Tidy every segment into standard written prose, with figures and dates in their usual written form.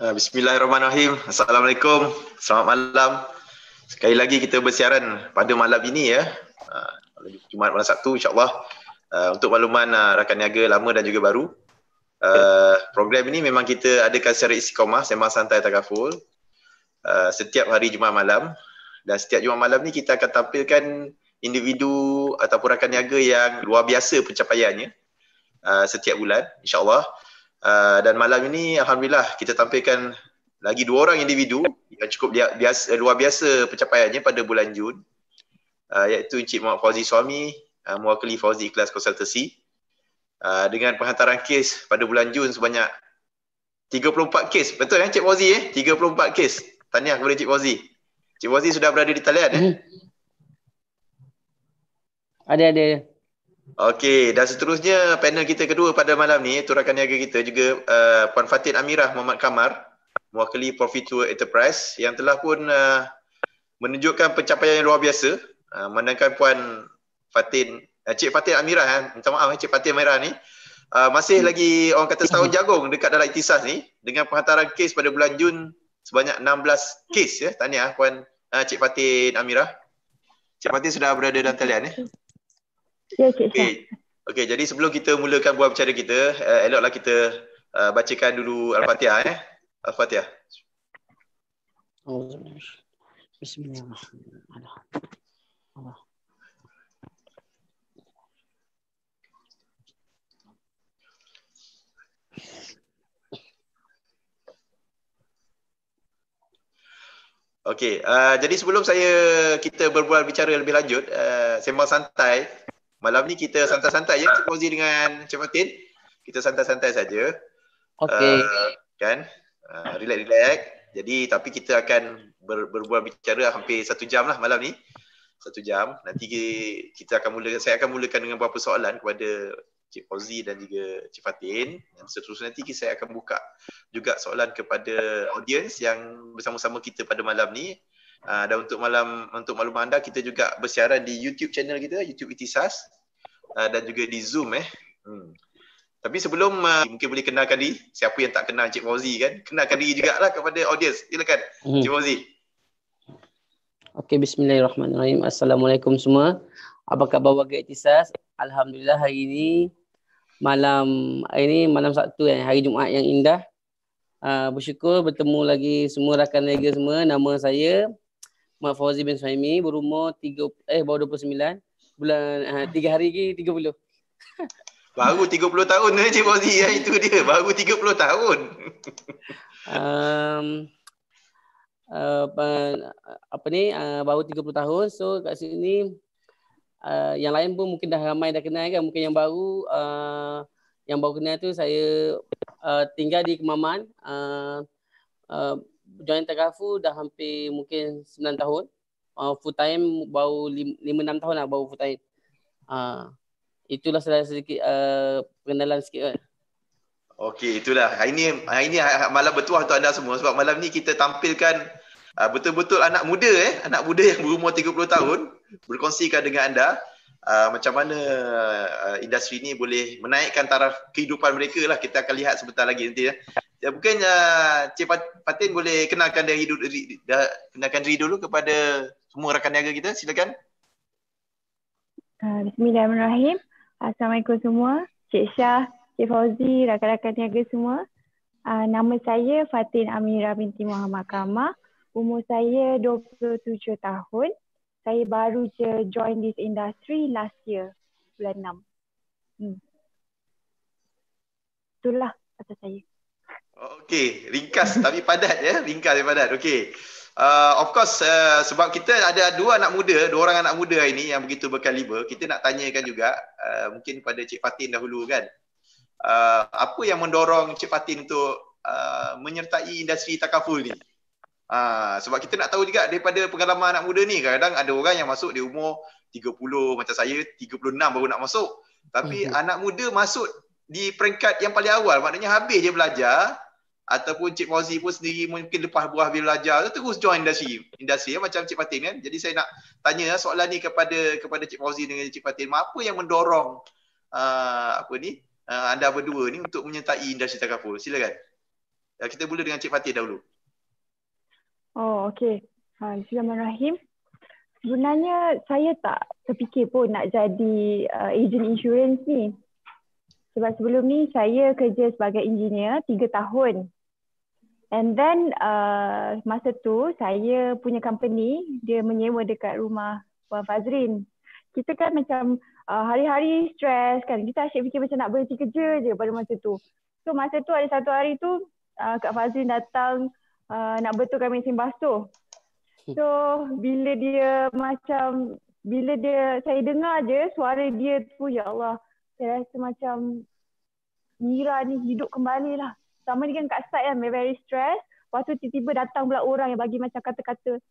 Bismillahirrahmanirrahim. Assalamualaikum. Selamat malam. Sekali lagi kita bersiaran pada malam ini ya. Jumaat malam Sabtu insya-Allah. Untuk makluman rakan niaga lama dan juga baru. Program ini memang kita adakan secara istiqamah, sembang santai takaful. Setiap hari Jumaat malam, dan setiap Jumaat malam ni kita akan tampilkan individu ataupun rakan niaga yang luar biasa pencapaiannya setiap bulan insya-Allah. Dan malam ini Alhamdulillah kita tampilkan lagi 2 orang individu yang cukup luar biasa pencapaiannya pada bulan Jun, iaitu Encik Muhammad Fauzi Suami, mewakili Fauzi Ikhlas Konsultasi, dengan penghantaran kes pada bulan Jun sebanyak 34 kes. Betul Encik Fauzi 34 kes. Tahniah kepada Encik Fauzi. Encik Fauzi sudah berada di talian Ada. Okey, dan seterusnya panel kita kedua pada malam ni, itu rakan niaga kita juga Puan Fatin Amirah Muhammad Kamar, mewakili Profitour Enterprise yang telah pun menunjukkan pencapaian yang luar biasa. Mandakan Puan Fatin, Cik Fatin Amirah, minta maaf Cik Fatin Amirah ni masih lagi orang kata setahun jagung dekat dalam Ikhtisas ni dengan penghantaran kes pada bulan Jun sebanyak 16 kes ya. Tahniah Puan Cik Fatin Amirah. Cik Fatin sudah berada dalam talian Ya, Cik Syah. Okey, jadi sebelum kita mulakan buat bicara kita, eloklah kita bacakan dulu Al-Fatihah Al-Fatihah. Bismillahirrahmanirrahim. Okey, jadi sebelum kita berbual bicara lebih lanjut, sembang santai. Malam ni kita santai-santai Cik Fauzi dengan Cik Fatin. Kita santai-santai saja. Okey. Kan? Relax-relax. Jadi tapi kita akan berbual bicara hampir 1 jam lah malam ni. 1 jam. Nanti saya akan mulakan dengan beberapa soalan kepada Cik Fauzi dan juga Cik Fatin. Dan seterusnya nanti saya akan buka juga soalan kepada audiens yang bersama-sama kita pada malam ni. Dan untuk maklumat anda, kita juga bersiaran di YouTube channel kita, YouTube Ikhtisas, dan juga di Zoom Tapi sebelum mungkin boleh kenalkan diri, siapa yang tak kenal Cik Fauzi kan, kenalkan diri jugalah kepada audiens. Silakan Cik Fauzi. Okey, bismillahirrahmanirrahim. Assalamualaikum semua. Apa khabar warga Ikhtisas? Alhamdulillah hari ini malam Sabtu hari Jumaat yang indah. Bersyukur bertemu lagi semua rakan niaga semua. Nama saya Muhammad Fauzi bin Suhaimi, berumur baru 29. Bulan 3 hari lagi 30. Baru 30 tahun Cik Fauzi, itu dia. Baru 30 tahun. Baru 30 tahun. So kat sini yang lain pun mungkin dah ramai dah kenal kan. Mungkin yang baru kenal tu saya tinggal di Kemaman. Join Takaful dah hampir mungkin 9 tahun. Full time baru 5-6 tahun lah baru full time. Itulah sedikit perkenalan sikit. Okey, itulah. Hari ini malam bertuah untuk anda semua sebab malam ni kita tampilkan betul-betul anak muda anak muda yang berumur 30 tahun berkongsikan dengan anda macam mana industri ni boleh menaikkan taraf kehidupan mereka lah. Kita akan lihat sebentar lagi nanti mungkin Cik Fatin boleh kenalkan diri dulu kepada semua rakan niaga kita. Silakan. Bismillahirrahmanirrahim. Assalamualaikum semua. Cik Syah, Cik Fauzi, rakan-rakan niaga semua. Nama saya Fatin Amirah binti Muhammad Kamar. Umur saya 27 tahun. Saya baru je join this industry last year, bulan 6. Itulah kata saya. Okey, ringkas tapi padat ringkas tapi padat. Okey. Of course sebab kita ada 2 orang anak muda hari ni yang begitu berkaliber. Kita nak tanyakan juga mungkin pada Cik Fatin dahulu kan. Apa yang mendorong Cik Fatin untuk menyertai industri takaful ni? Sebab kita nak tahu juga daripada pengalaman anak muda ni, kadang ada orang yang masuk di umur 30 macam saya, 36 baru nak masuk. Tapi anak muda masuk di peringkat yang paling awal, maknanya habis dia belajar. Ataupun Cik Fauzi pun sendiri mungkin lepas buah habis belajar terus join industri macam Cik Fatin kan. Jadi saya nak tanya soalan ni kepada Cik Fauzi dengan Cik Fatin, apa yang mendorong anda berdua ni untuk menyertai industri takaful? Silakan. Kita mula dengan Cik Fatin dahulu. Oh, okey. Bismillahirrahmanirrahim. Sebenarnya saya tak terfikir pun nak jadi agent insurance ni. Sebab sebelum ni saya kerja sebagai engineer 3 tahun. And then masa tu saya punya company dia menyewa dekat rumah Puan Fazrin. Kita kan macam hari-hari stres kan. Kita asyik fikir macam nak berhenti kerja je pada masa tu. So masa tu ada satu hari tu Kak Fazrin datang nak betulkan mesin basuh. So bila saya dengar je suara dia tu, ya Allah, saya rasa macam Mira ni hidup kembali lah. Sama ni kan kat side kan, very stress. Lepas tu tiba-tiba datang pula orang yang bagi macam kata-kata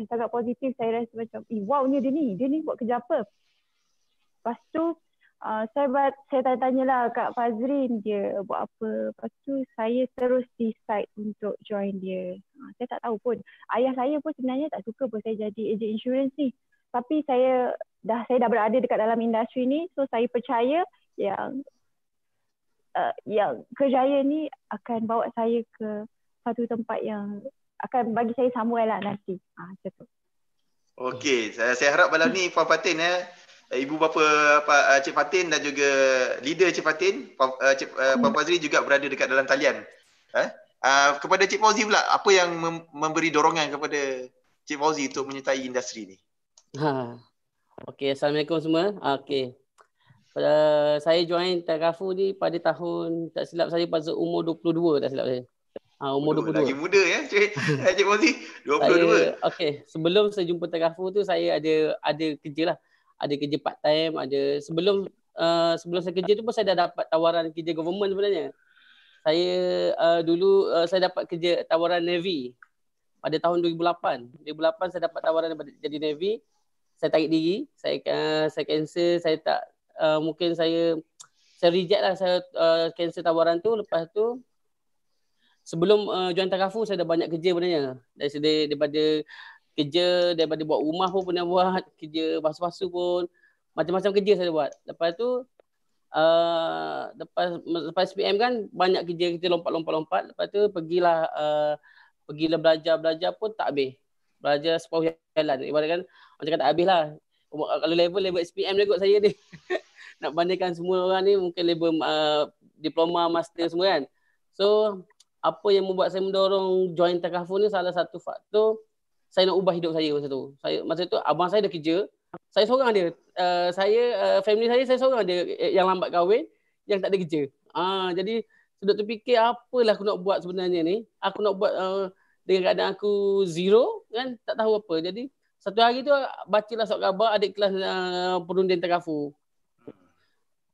sangat positif. Saya rasa macam, wow ni dia ni buat kerja apa? Lepas tu saya tanya-tanyalah Kak Fazrin dia buat apa. Lepas tu saya terus decide untuk join dia. Saya tak tahu pun. Ayah saya pun sebenarnya tak suka pun saya jadi agent insurance ni. Tapi saya dah berada dekat dalam industri ni. So saya percaya yang kerjaya ni akan bawa saya ke satu tempat yang akan bagi saya Samuel lah nanti. Macam tu. Okey, saya harap malam ni Puan Fatin ibu bapa Cik Fatin dan juga leader Cik Fatin, Puan Fazri juga berada dekat dalam talian. Kepada Cik Fauzi pula, apa yang memberi dorongan kepada Cik Fauzi untuk menyertai industri ni? Okey, Assalamualaikum semua. Okey. Saya join Takaful ni pada tahun, tak silap saya pada umur 22, tak silap saya. Umur 22. Lagi muda ya Cik Fauzi, 22. Okey, sebelum saya jumpa Takaful tu saya ada kerja lah. Ada kerja part time, ada sebelum saya kerja tu pun saya dah dapat tawaran kerja government sebenarnya. Saya dulu saya dapat kerja tawaran Navy pada tahun 2008. 2008 saya dapat tawaran jadi Navy. Saya tarik diri, saya cancel, saya tak mungkin saya reject lah, saya cancel tawaran tu. Lepas tu sebelum join Takaful saya dah banyak kerja sebenarnya. Daripada buat rumah pun pernah buat, kerja basuh-basuh pun, macam-macam kerja saya buat. Lepas tu lepas SPM kan banyak kerja, kita lompat. Lepas tu pergilah belajar pun tak habis. Belajar separuh jalan. Ibaratkan macam kata tak habis lah. Kalau level SPM dia kot saya ni. Nak bandingkan semua orang ni mungkin level diploma, master semua kan. So apa yang membuat saya mendorong join Takaful ni, salah satu faktor saya nak ubah hidup saya masa tu. Masa tu abang saya dah kerja, saya seorang dia. Family saya seorang dia yang lambat kahwin, yang tak ada kerja. Jadi sudah terfikir apalah aku nak buat sebenarnya ni. Aku nak buat dengan keadaan aku zero kan, tak tahu apa. Jadi satu hari tu bacalah surat khabar adik kelas perundian Takaful.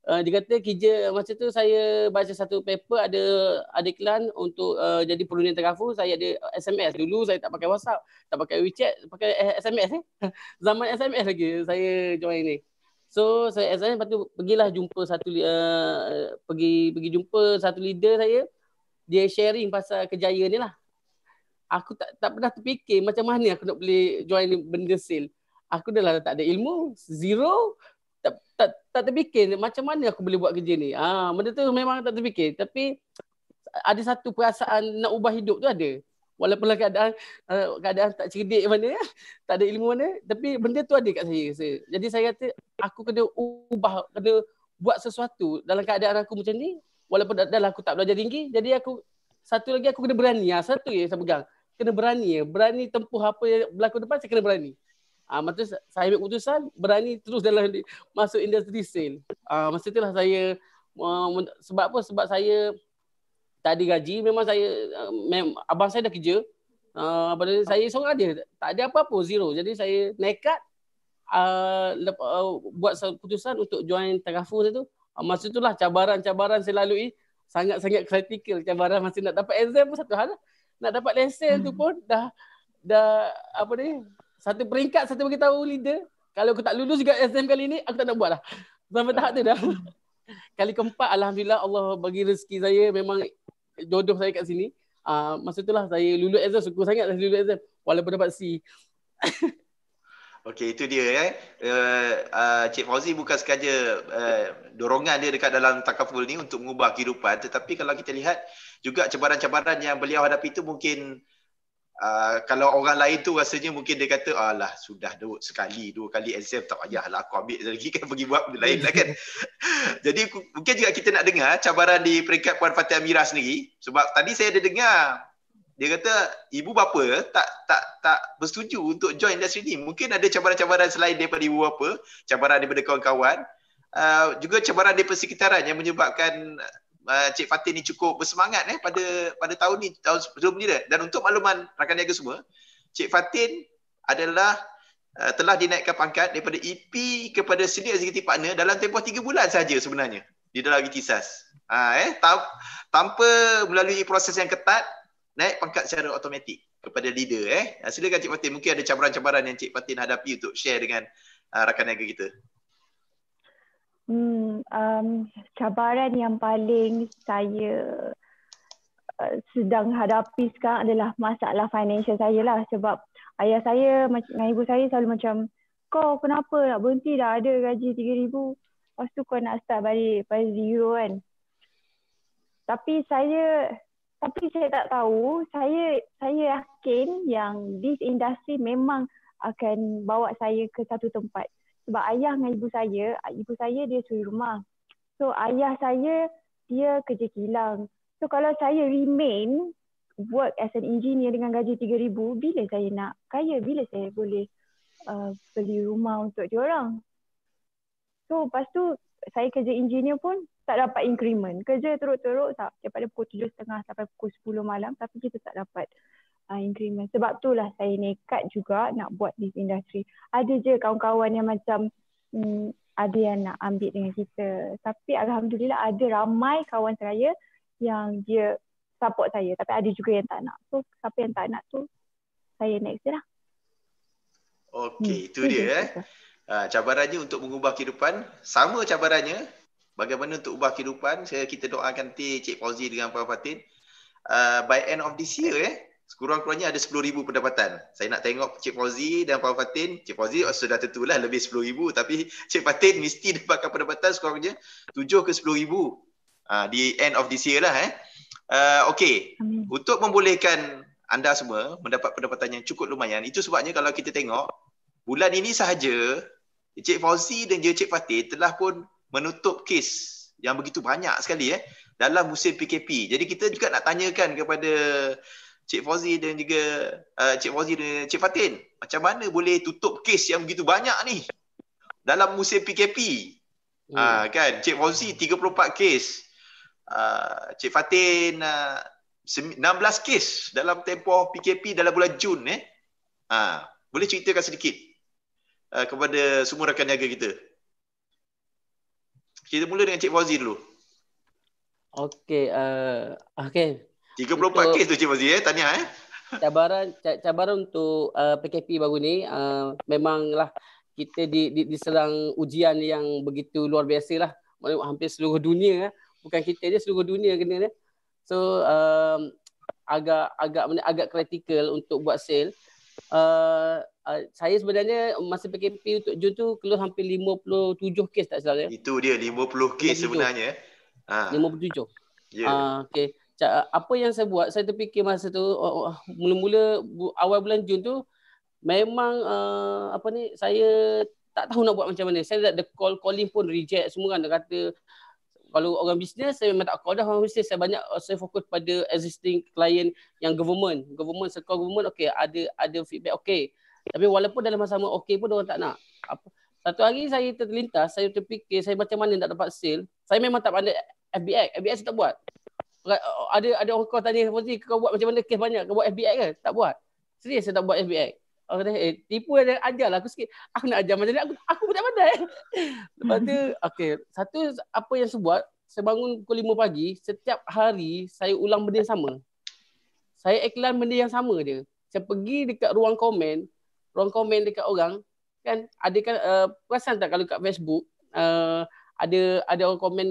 Dia kata kerja, masa tu saya baca satu paper, ada iklan untuk jadi perundian Takaful. Saya ada SMS. Dulu saya tak pakai WhatsApp, tak pakai WeChat, pakai SMS Zaman SMS lagi saya join ni. So saya SMS, lepas tu pergilah jumpa pergi jumpa satu leader saya. Dia sharing pasal kerjaya ni lah. Aku tak pernah terfikir macam mana aku nak boleh join benda sale. Aku dah lah tak ada ilmu, zero. Tak terfikir macam mana aku boleh buat kerja ni. Benda tu memang tak terfikir. Tapi ada satu perasaan nak ubah hidup tu ada. Walaupun keadaan tak cerdik mana, tak ada ilmu mana, tapi benda tu ada kat saya. Jadi saya kata aku kena ubah, kena buat sesuatu dalam keadaan aku macam ni. Walaupun dah aku tak belajar tinggi, jadi satu lagi aku kena berani. Satu je saya pegang. Kena berani tempuh apa yang berlaku depan, saya kena berani. Masa saya ambil keputusan berani terus masuk industri sale. Masa itulah saya sebab apa? Sebab saya tak ada gaji. Memang abang saya dah kerja. Saya seorang dia, tak ada apa-apa, zero. Jadi saya nekat buat keputusan untuk join Takaful tu. Masa itulah cabaran saya lalui sangat-sangat kritikal. Cabaran masa nak dapat exam pun satu hal lah. Nak dapat lesen tu pun dah apa ni? Satu peringkat satu bagi tahu leader, kalau aku tak lulus juga exam kali ni, aku tak nak buat lah. Sampai tahap tu dah. Kali keempat, alhamdulillah Allah bagi rezeki saya, memang jodoh saya kat sini. Masa itulah saya lulus exam, syukur sangat saya lulus exam walaupun dapat C. Okey, itu dia Cik Fauzi bukan sekadar dorongan dia dekat dalam takaful ni untuk mengubah kehidupan, tetapi kalau kita lihat juga cabaran-cabaran yang beliau hadapi itu mungkin kalau orang lain tu rasanya mungkin dia kata alah sudah dua kali exam tak payahlah aku ambil lagi kan pergi buat benda lain lah kan. Jadi mungkin juga kita nak dengar cabaran di peringkat Puan Fatin Amirah sendiri, sebab tadi saya ada dengar dia kata ibu bapa tak bersetuju untuk join industri ni. Mungkin ada cabaran-cabaran selain daripada ibu bapa, cabaran daripada kawan-kawan, juga cabaran daripada sekitaran yang menyebabkan Cik Fatin ni cukup bersemangat pada tahun ni, tahun sebelum ni dah. Dan untuk makluman rakan niaga semua, Cik Fatin adalah telah dinaikkan pangkat daripada EP kepada Senior Executive Partner dalam tempoh 3 bulan saja sebenarnya di dalam Ikhtisas. Tanpa melalui proses yang ketat, naik pangkat secara automatik kepada leader. Silakan Cik Fatin, mungkin ada cabaran-cabaran yang Cik Fatin hadapi untuk share dengan rakan niaga kita. Cabaran yang paling saya sedang hadapi sekarang adalah masalah financial saya lah, sebab ayah saya dengan ibu saya selalu macam, kau kenapa nak berhenti, dah ada gaji 3,000, lepas tu kau nak start balik pada zero kan. Tapi saya tak tahu, saya yakin yang this industry memang akan bawa saya ke satu tempat. Sebab ayah dengan ibu saya dia suri rumah. So ayah saya dia kerja kilang. So kalau saya remain work as an engineer dengan gaji 3,000, bila saya nak kaya, bila saya boleh beli rumah untuk diorang. So lepas tu saya kerja engineer pun tak dapat increment. Kerja teruk-teruk daripada pukul 7.30 sampai pukul 10 malam, tapi kita tak dapat increment. Sebab itulah saya nekat juga nak buat this industry. Ada je kawan-kawan yang macam ada yang nak ambil dengan kita. Tapi alhamdulillah ada ramai kawan saya yang dia support saya. Tapi ada juga yang tak nak. So siapa yang tak nak tu saya next je lah. Okey, itu dia cabarannya untuk mengubah kehidupan. Sama cabarannya bagaimana untuk ubah kehidupan. Kita doakan nanti Cik Fauzi dengan Puan Fatin by end of this year sekurang-kurangnya ada 10,000 pendapatan. Saya nak tengok Cik Fauzi dan Puan Fatin. Cik Fauzi sudah tentulah lebih 10,000, tapi Cik Fatin mesti dapatkan pendapatan sekurang-kurangnya 7 ke 10,000 di end of this year lah. Okey, untuk membolehkan anda semua mendapat pendapatan yang cukup lumayan, itu sebabnya kalau kita tengok bulan ini sahaja Cik Fauzi dan Cik Fatin telah pun menutup kes yang begitu banyak sekali dalam musim PKP. Jadi kita juga nak tanyakan kepada Cik Fauzi dan juga Cik Fatin, macam mana boleh tutup kes yang begitu banyak ni dalam musim PKP? Kan Cik Fauzi 34 kes, Cik Fatin 16 kes dalam tempoh PKP dalam bulan Jun. Boleh ceritakan sedikit kepada semua rakan niaga kita? Kita mula dengan Cik Fauzi dulu. Okey, 34 kes tu Cik Fauzi, tahniah. Cabaran untuk PKP baru ni memanglah kita diserang ujian yang begitu luar biasa lah. Hampir seluruh dunia, bukan kita je, seluruh dunia kena. So agak kritikal untuk buat sale. Saya sebenarnya masa PKP untuk Jun tu keluar hampir 57 kes tak salah. Itu dia 50 kes 57 sebenarnya. 57. Okey. Apa yang saya buat, saya terfikir masa tu mula-mula awal bulan Jun tu memang saya tak tahu nak buat macam mana. Saya dah calling pun reject semua kan. Dia kata kalau orang bisnes saya memang tak call dah orang bisnes. Saya fokus pada existing client yang government sektor government. Okey, ada feedback okey. Tapi walaupun dalam masa sama okey pun orang tak nak. Satu hari saya terlintas, saya terfikir saya macam mana nak dapat sale. Saya memang tak pandai FBX saya tak buat. Ada orang kau tanya Fauzi, kau buat macam mana kes banyak, kau buat FBX ke? Tak buat. Serius saya tak buat FBX. Orang kata tipu ada, ajarlah aku sikit. Aku nak ajar macam ni, aku pun tak pandai. Lepas tu okey, satu apa yang saya buat, saya bangun pukul 5 pagi, setiap hari saya ulang benda yang sama. Saya iklan benda yang sama dia. Saya pergi dekat ruang komen dekat orang kan, ada kan perasan tak kalau kat Facebook ada orang komen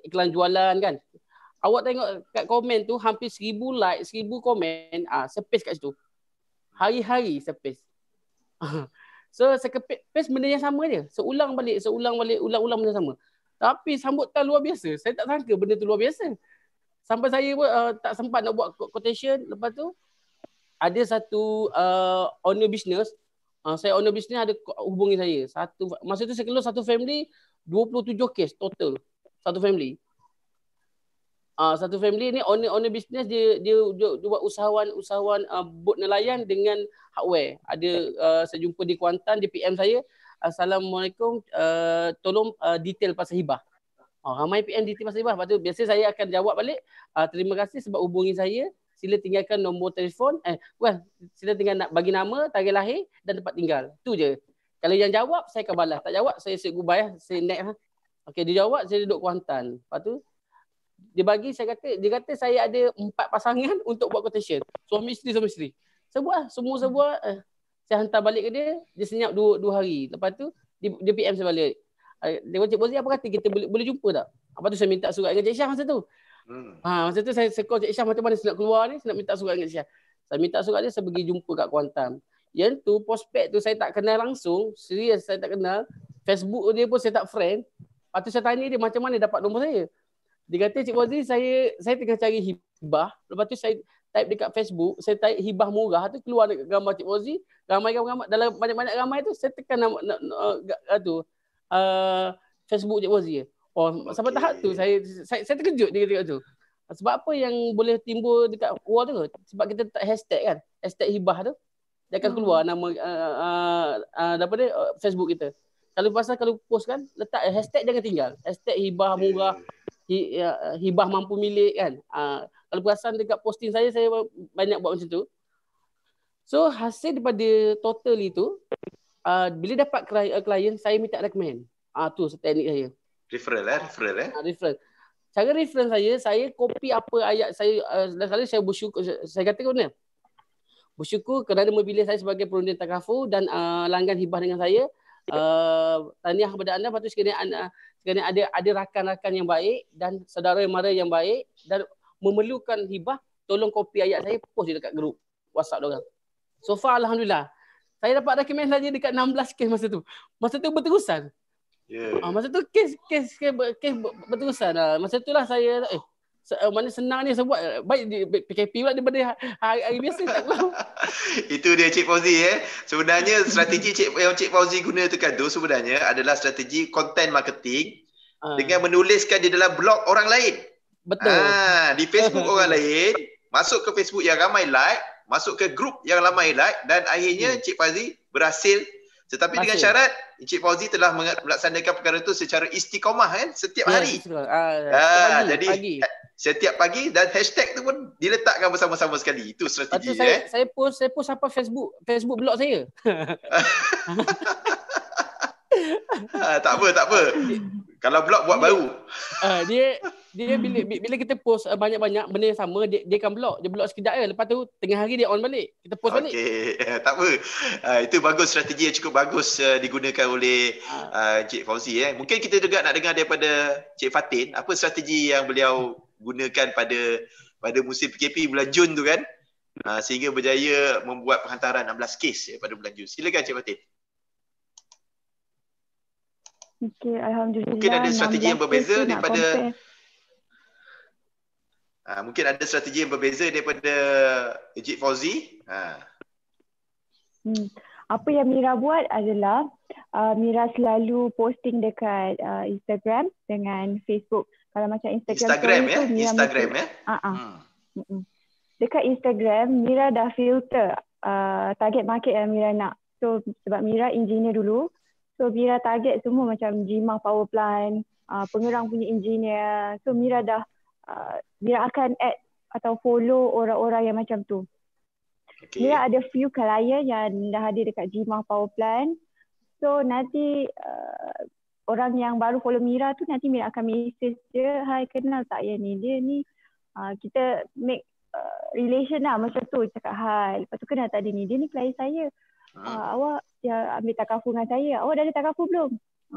iklan jualan kan. Awak tengok kat komen tu hampir 1,000 like, 1,000 komen, saya paste kat situ. Hari-hari saya paste. So saya paste benda yang sama je. Seulang balik, ulang-ulang benda sama. Tapi sambutan luar biasa. Saya tak sangka benda tu luar biasa. Sampai saya pun tak sempat nak buat quotation. Lepas tu ada satu owner business. Saya owner business ada hubungi saya. Masa tu saya keluar satu family 27 kes total. Satu family. Satu family ni owner business dia buat usahawan bot nelayan dengan hardware. Ada saya jumpa di Kuantan, dia PM saya, Assalamualaikum, tolong detail pasal hibah. Ramai PM detail pasal hibah. Lepas tu biasa saya akan jawab balik, terima kasih sebab hubungi saya. Sila tinggalkan nombor telefon, sila tinggal bagi nama, tarikh lahir dan tempat tinggal. Tu je. Kalau yang jawab saya akan balas. Tak jawab saya say goodbye, saya next. Okey, dia jawab saya duduk Kuantan. Lepas tu dia kata saya ada 4 pasangan untuk buat quotation. Suami isteri. Saya buat semua saya buat. Saya hantar balik ke dia, dia senyap 2 hari. Lepas tu dia PM saya balik. Dia kata, Cik Bozi apa kata kita boleh jumpa tak? Lepas tu saya minta surat dengan Cik Syah masa tu. Masa tu saya call Cik Syah macam mana saya nak keluar ni, saya nak minta surat dengan Cik Syah. Saya minta surat dia, saya pergi jumpa kat Kuantan. Yang tu prospek tu saya tak kenal langsung, serius saya tak kenal. Facebook dia pun saya tak friend. Lepas tu saya tanya dia macam mana dapat nombor saya. Dia kata, Cik Bozi, saya tengah cari hibah. Lepas tu saya type dekat Facebook, saya type hibah murah tu, keluar dekat gambar Cik Bozi. Ramai dalam banyak-banyak ramai tu, saya tekan Facebook Cik Bozi. Sampai tahap tu, saya terkejut dia kata tu. Sebab apa yang boleh timbul dekat wall tu? Sebab kita letak hashtag kan. Hashtag hibah tu. Dia akan keluar nama Facebook kita. Kalau post kan, letak hashtag jangan tinggal. Hashtag hibah murah. Hibah mampu milik kan. Kalau perasan dekat posting saya banyak buat macam tu. So hasil daripada total itu, bila dapat klien, saya minta recommend. Tu teknik saya. Referral. Cara referral saya copy apa ayat saya. Sekali saya bersyukur, saya kata ke mana? Bersyukur kerana memilih saya sebagai perundi takaful dan langgan hibah dengan saya. Tahniah kepada anda. Lepas tu sekiranya ada rakan-rakan yang baik dan saudara mara yang baik dan memerlukan hibah, tolong copy ayat saya, post je dekat grup WhatsApp diorang. So far alhamdulillah. Saya dapat recommend saja dekat 16 kes masa tu. Masa tu berterusan. Masa tu kes berterusan. Masa tu lah saya mana senang ni saya buat. Baik di PKP pula daripada hari biasa tak tahu. Itu dia Cik Fauzi Sebenarnya strategi yang Cik Fauzi guna tekan tu sebenarnya adalah strategi content marketing dengan menuliskan di dalam blog orang lain. Betul. Di Facebook orang lain, masuk ke Facebook yang ramai like, masuk ke grup yang ramai like dan akhirnya Cik Fauzi berhasil. Tetapi dengan syarat Cik Fauzi telah melaksanakan perkara itu secara istiqamah kan, setiap hari. Jadi setiap pagi dan hashtag tu pun diletakkan bersama-sama sekali. Itu strategi. Saya post apa Facebook blog saya. Tak apa. Kalau blog buat baru. Dia bila kita post banyak-banyak benda yang sama, dia akan blog. Dia blog sekejap je. Lepas tu tengah hari dia on balik. Kita post balik. Tak apa. Itu bagus, strategi yang cukup bagus digunakan oleh Cik Fauzi. Mungkin kita juga nak dengar daripada Cik Fatin, apa strategi yang beliau gunakan pada musim PKP bulan Jun tu kan, sehingga berjaya membuat penghantaran 16 kes pada bulan Jun. Silakan Cik Fatin. Okey, alhamdulillah. Mungkin ada strategi yang berbeza daripada mungkin ada strategi yang berbeza daripada Cik Fauzi. Apa yang Mira buat adalah Mira selalu posting dekat Instagram dengan Facebook. Kalau macam Instagram ya? Instagram ya? Dekat Instagram, Mira dah filter target market yang Mira nak. So, sebab Mira engineer dulu. So, Mira target semua macam Jimah Power Plant, pengerang punya engineer. So, Mira akan add atau follow orang-orang yang macam tu. Mira ada few klien yang dah hadir dekat Jimah Power Plant. So, nanti orang yang baru follow Mira tu nanti Mira akan message dia, hai kenal tak yang ni, dia ni kita make relation lah macam tu, cakap hai, lepas tu kenal tak dia ni klien saya, awak dia ambil takaful dengan saya, awak dah ada takaful belum?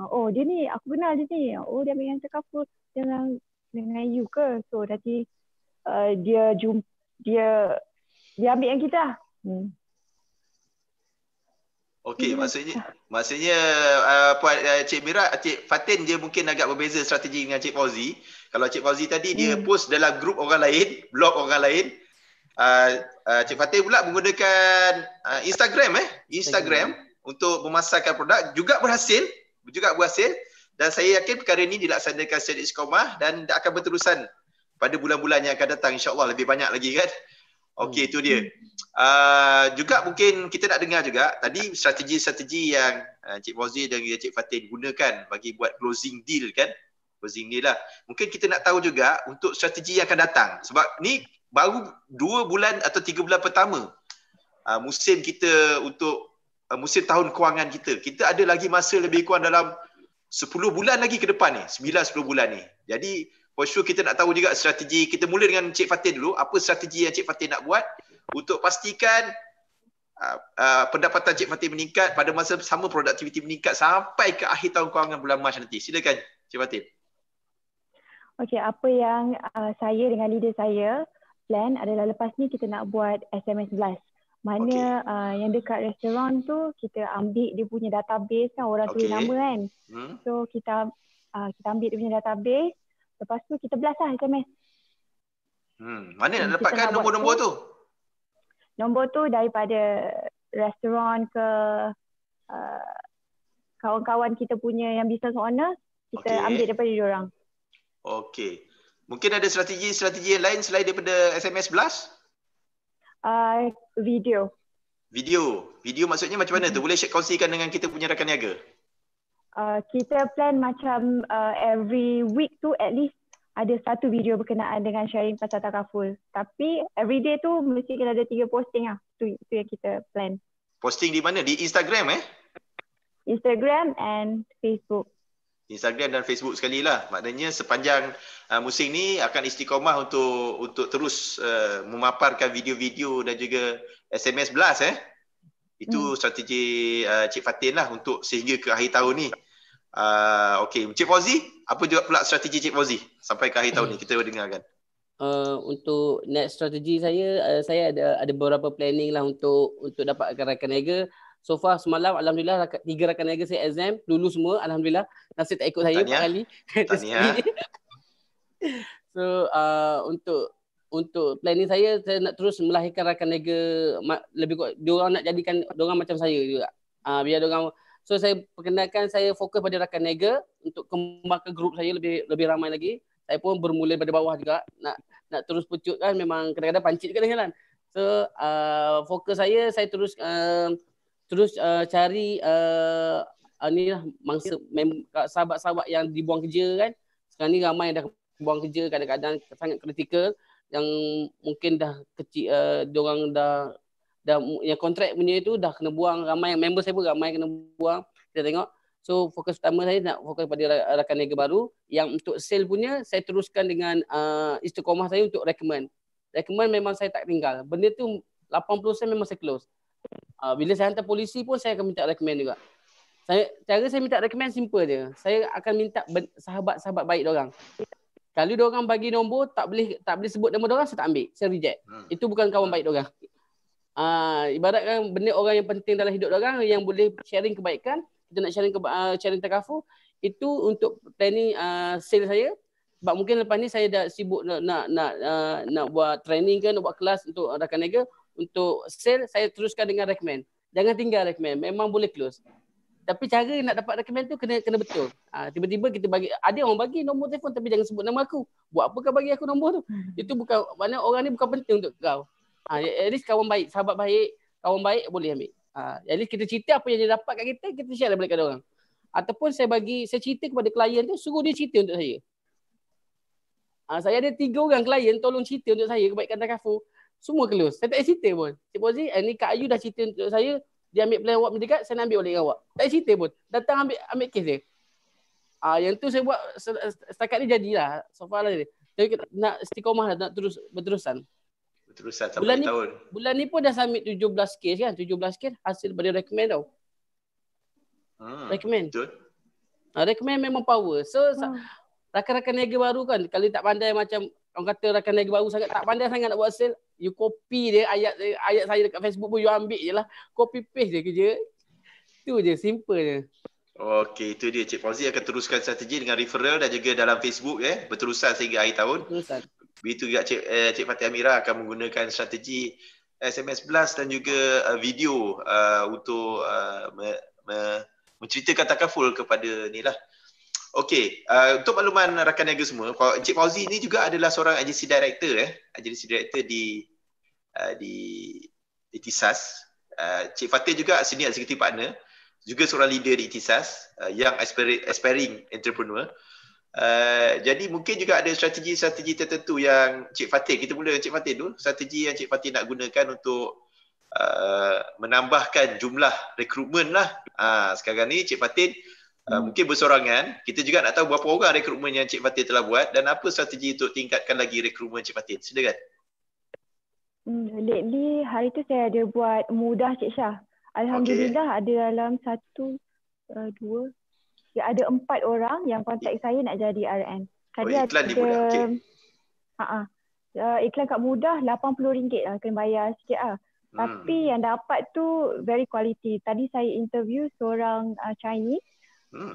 Oh dia ni aku kenal dia ni, oh dia ambil yang takaful dengan you ke? So nanti dia ambil yang kita lah. Okey, maksudnya Puan Cik Mira, Cik Fatin dia mungkin agak berbeza strategi dengan Cik Fauzi. Kalau Cik Fauzi tadi dia post dalam grup orang lain, blog orang lain. Cik Fatin pula menggunakan Instagram untuk memasarkan produk, juga berhasil. Dan saya yakin perkara ini dilaksanakan secara istiqamah dan akan berterusan pada bulan-bulan yang akan datang, insya-Allah lebih banyak lagi kan. Okey, itu dia. Juga mungkin kita nak dengar juga tadi strategi-strategi yang Cik Fauzi dan Cik Fatin gunakan bagi buat closing deal kan. Closing deal lah. Mungkin kita nak tahu juga untuk strategi yang akan datang. Sebab ni baru 2 bulan atau 3 bulan pertama musim kita untuk musim tahun kewangan kita. Kita ada lagi masa lebih kurang dalam 10 bulan lagi ke depan ni. 9-10 bulan ni. Jadi for sure kita nak tahu juga strategi. Kita mula dengan Cik Fatin dulu. Apa strategi yang Cik Fatin nak buat untuk pastikan pendapatan Cik Fatin meningkat, pada masa sama produktiviti meningkat sampai ke akhir tahun kewangan bulan Mac nanti. Silakan Cik Fatin. Okey, apa yang saya dengan leader saya plan adalah lepas ni kita nak buat SMS blast. Mana yang dekat restoran tu kita ambil dia punya database kan, orang tulis nama kan. So kita ambil dia punya database, lepas tu kita blast lah SMS. Mana nak dapatkan nombor-nombor tu? Nombor tu daripada restoran ke kawan-kawan kita punya yang business owner, kita ambil daripada diorang. Okey. Mungkin ada strategi yang lain selain daripada SMS blast? Video maksudnya macam mana tu? Boleh kongsikan dengan kita punya rakan niaga? Kita plan macam every week tu at least ada satu video berkenaan dengan sharing pasal takaful. Tapi everyday tu mesti kena ada 3 posting lah. Itu yang kita plan. Posting di mana? Di Instagram Instagram and Facebook. Instagram dan Facebook sekali lah. Maknanya sepanjang musim ni akan istiqamah untuk terus memaparkan video-video dan juga SMS blast Itu strategi Cik Fatin lah untuk sehingga ke akhir tahun ni. Okey, Cik Fauzi, apa juga pula strategi Cik Fauzi sampai ke akhir tahun ni? Kita dengarkan. Untuk next strategi saya ada beberapa planning lah untuk dapatkan rakan niaga. So far semalam alhamdulillah 3 rakan niaga saya exam lulus semua, alhamdulillah. Nasib tak ikut saya 4 kali. Tahniah. So untuk planning saya nak terus melahirkan rakan niaga lebih kuat. Diorang nak jadikan diorang macam saya juga. Biar diorang. So saya perkenalkan, saya fokus pada rakan niaga untuk kembangkan grup saya lebih ramai lagi. Saya pun bermula dari bawah juga, nak terus pucut kan, memang kadang-kadang pancit juga dengan jalan. So fokus saya terus cari ni lah mangsa sahabat-sahabat yang dibuang kerja kan. Sekarang ni ramai dah buang kerja, kadang-kadang sangat kritikal, yang mungkin dah kecil, diorang dah yang kontrak punya itu dah kena buang, ramai member saya pun ramai kena buang. Kita tengok. So fokus utama saya nak fokus pada rakan niaga baru. Yang untuk sale punya saya teruskan dengan istiqamah saya untuk recommend memang saya tak tinggal. Benda tu 80% memang saya close. Bila saya hantar polisi pun saya akan minta recommend juga. Cara saya minta recommend simple je. Saya akan minta sahabat-sahabat baik diorang. Kalau diorang bagi nombor tak boleh sebut nama diorang, saya tak ambil, saya reject. Itu bukan kawan baik diorang. Ibaratkan benda orang yang penting dalam hidup diorang yang boleh sharing kebaikan, kita nak sharing takaful, itu untuk planning sale saya. Sebab mungkin lepas ni saya dah sibuk nak buat training ke, nak buat kelas untuk rakan niaga. Untuk sale saya teruskan dengan recommend. Jangan tinggal recommend, memang boleh close. Tapi cara nak dapat recommend tu kena betul. Tiba-tiba kita bagi, ada orang bagi nombor telefon tapi jangan sebut nama aku. Buat apa kau bagi aku nombor tu? Itu bukan, maknanya orang ni bukan penting untuk kau. At least kawan baik, sahabat baik, kawan baik boleh ambil. At least kita cerita apa yang dia dapat kat kita share balik kat orang. Ataupun saya cerita kepada klien tu, suruh dia cerita untuk saya. Saya ada 3 orang klien tolong cerita untuk saya kebaikan takaful. Semua close. Saya tak payah cerita pun. Cik Fauzi, ni Kak Ayu dah cerita untuk saya, dia ambil plan awak mendekat, saya nak ambil balik dengan awak. Tak payah cerita pun. Datang ambil kes dia. Yang tu saya buat setakat ni jadilah. So far lah dia. Jadi nak istiqamah, nak terus berterusan sampai tahun. Bulan ni pun dah submit 17 kes kan. 17 kes hasil daripada recommend tau. Recommend. Betul. Recommend memang power. So rakan-rakan niaga baru kan, kalau tak pandai macam orang kata rakan niaga baru sangat, tak pandai sangat nak buat sale, you copy dia ayat saya dekat Facebook pun you ambil je lah. Copy paste je kerja. Itu je, simple je. Okey, itu dia. Cik Fauzi akan teruskan strategi dengan referral dan juga dalam Facebook berterusan sehingga akhir tahun. Terusan. Begitu juga Cik Fatih Amira akan menggunakan strategi SMS blast dan juga video untuk menceritakan takaful kepada ni lah. Okey, untuk makluman rakan niaga semua, Encik Fauzi ni juga adalah seorang agency director agency director di Ikhtisas. Cik Fatih juga senior executive partner, juga seorang leader di Ikhtisas, yang aspiring entrepreneur. Jadi mungkin juga ada strategi-strategi tertentu yang Cik Fatih, kita mula Cik Fatih dulu, strategi yang Cik Fatih nak gunakan untuk menambahkan jumlah rekrutmen lah. Sekarang ni Cik Fatih mungkin bersorangan, kita juga nak tahu berapa orang rekrutmen yang Cik Fatih telah buat dan apa strategi untuk tingkatkan lagi rekrutmen Cik Fatih. Silakan. Lately hari tu saya ada buat mudah Cik Syah. Alhamdulillah ada dalam 1, 2, ada 4 orang yang kontak saya nak jadi RN. Tadi iklan di mudah. Iklan kat mudah RM80 lah, kena bayar sikit lah. Tapi yang dapat tu very quality. Tadi saya interview seorang Chinese.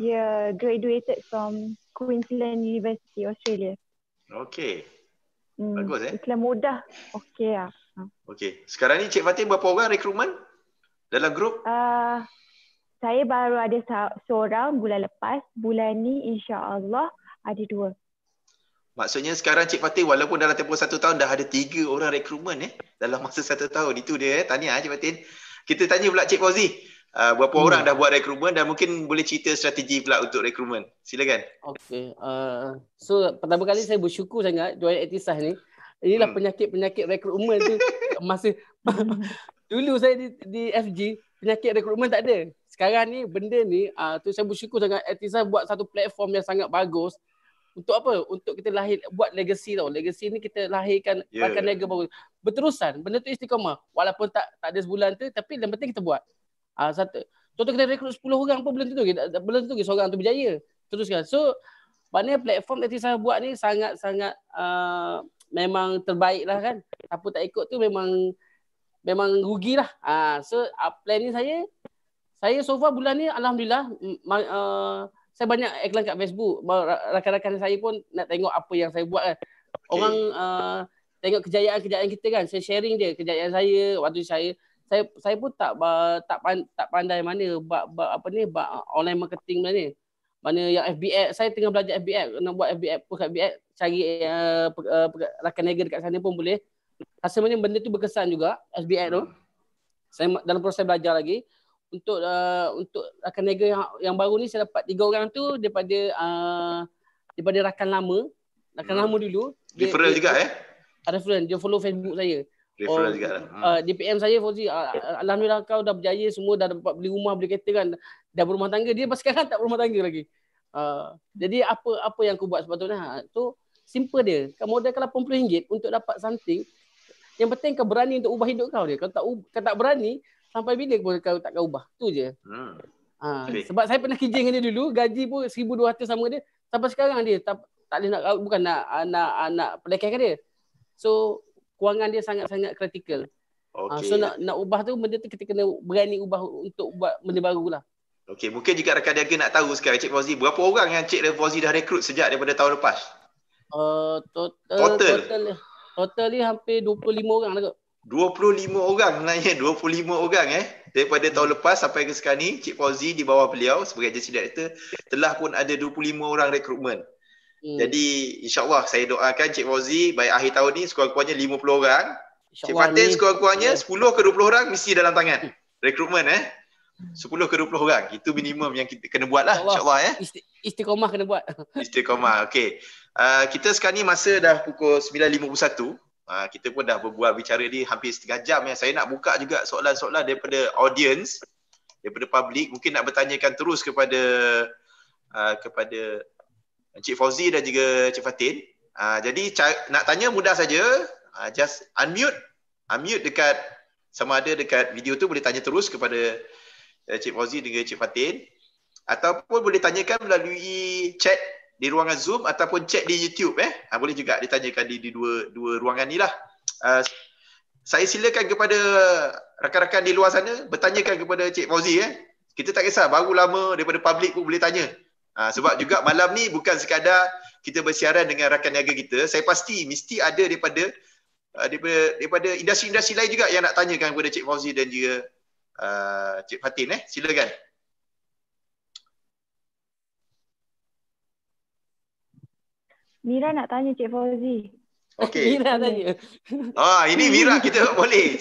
Dia graduated from Queensland University, Australia. Okey. Bagus Iklan mudah. Okey lah. Okey. Sekarang ni Cik Fatih berapa orang rekrutmen dalam grup? Saya baru ada seorang bulan lepas. Bulan ni insya-Allah ada 2. Maksudnya sekarang Cik Fatih walaupun dalam tempoh 1 tahun dah ada 3 orang rekrutmen dalam masa 1 tahun. Itu dia. Tahniah Cik Fatih. Kita tanya pula Cik Fauzi. Berapa orang dah buat rekrutmen dan mungkin boleh cerita strategi pula untuk rekrutmen. Silakan. Okey. So pertama kali saya bersyukur sangat join Ikhtisas ni. Inilah penyakit rekrutmen tu masa dulu saya di FG penyakit rekrutmen tak ada. Sekarang ni benda ni tu saya bersyukur sangat Ikhtisas buat satu platform yang sangat bagus. Untuk apa? Untuk kita buat legacy tau. Legacy ni kita lahirkan rakan niaga baru. Berterusan. Benda tu istiqamah. Walaupun tak ada sebulan tu tapi yang penting kita buat. Contoh kita rekrut 10 orang pun belum tentu seorang tu berjaya. Teruskan. So maknanya platform Ikhtisas buat ni sangat-sangat memang terbaik lah kan. Siapa tak ikut tu memang rugilah. So plan ni saya so far bulan ni alhamdulillah saya banyak iklan kat Facebook. Rakan-rakan saya pun nak tengok apa yang saya buat kan. Orang tengok kejayaan kita kan. Saya sharing dia kejayaan saya waktu saya pun tak pandai mana online marketing mana yang FB ad. Saya tengah belajar FB ad, nak buat FB ad, post FB ad, cari rakan niaga dekat sana pun boleh. Rasa macam benda tu berkesan juga FB ad tu. Saya dalam proses belajar lagi untuk rakan niaga yang baru ni. Saya dapat 3 orang tu daripada rakan lama dulu. Referral juga referral, dia follow Facebook saya. Referral juga Di PM saya, Fauzi, alhamdulillah kau dah berjaya semua, dah dapat beli rumah, beli kereta kan, dah berumah tangga. Dia sekarang tak berumah tangga lagi. Jadi apa yang aku buat sepatutnya tu simple dia. Kau modalkan RM80 untuk dapat something. Yang penting kau berani untuk ubah hidup kau dia. Kau tak berani, sampai bila kau takkan ubah. Tu je. Sebab saya pernah kerja dengan dia dulu, gaji pun 1,200 sama dia. Sampai sekarang dia tak boleh nak pelekehkan dia. So kewangan dia sangat-sangat kritikal. So nak ubah tu, benda tu kita kena berani ubah untuk buat benda baru lah. Okey, mungkin jika rakan niaga nak tahu sekarang Cik Fauzi, berapa orang yang Cik Fauzi dah rekrut sejak daripada tahun lepas? Total ni hampir 25 orang lah kot. 25 orang sebenarnya, 25 orang daripada tahun lepas sampai ke sekarang ni. Cik Fauzi di bawah beliau sebagai agency director telah pun ada 25 orang rekrutmen. Jadi insya-Allah saya doakan Cik Fauzi by akhir tahun ni sekurang-kurangnya 50 orang. Cik Fatih sekurang-kurangnya 10 ke 20 orang mesti dalam tangan. Rekrutmen 10 ke 20 orang. Itu minimum yang kita kena buat lah insya-Allah Istiqamah kena buat. Istiqamah. Okey. Kita sekarang ni masa dah pukul 9.51. Kita pun dah berbual bicara ni hampir setengah jam Saya nak buka juga soalan-soalan daripada audience, daripada public. Mungkin nak bertanyakan terus kepada Encik Fauzi dan juga Cik Fatin. Jadi nak tanya mudah saja. Just unmute dekat, sama ada dekat video tu boleh tanya terus kepada Cik Fauzi dan Cik Fatin, ataupun boleh tanyakan melalui chat di ruangan Zoom ataupun chat di YouTube boleh juga ditanyakan di dua ruangan ni lah. Saya silakan kepada rakan-rakan di luar sana bertanyakan kepada Cik Fauzi Kita tak kisah, baru lama daripada public pun boleh tanya. Sebab juga malam ni bukan sekadar kita bersiaran dengan rakan niaga kita, saya pasti mesti ada daripada industri-industri lain juga yang nak tanyakan kepada Cik Fauzi dan juga Cik Fatin. Silakan. Mira nak tanya Cik Fauzi. Okey. Mira tanya. Ini Mira kita boleh.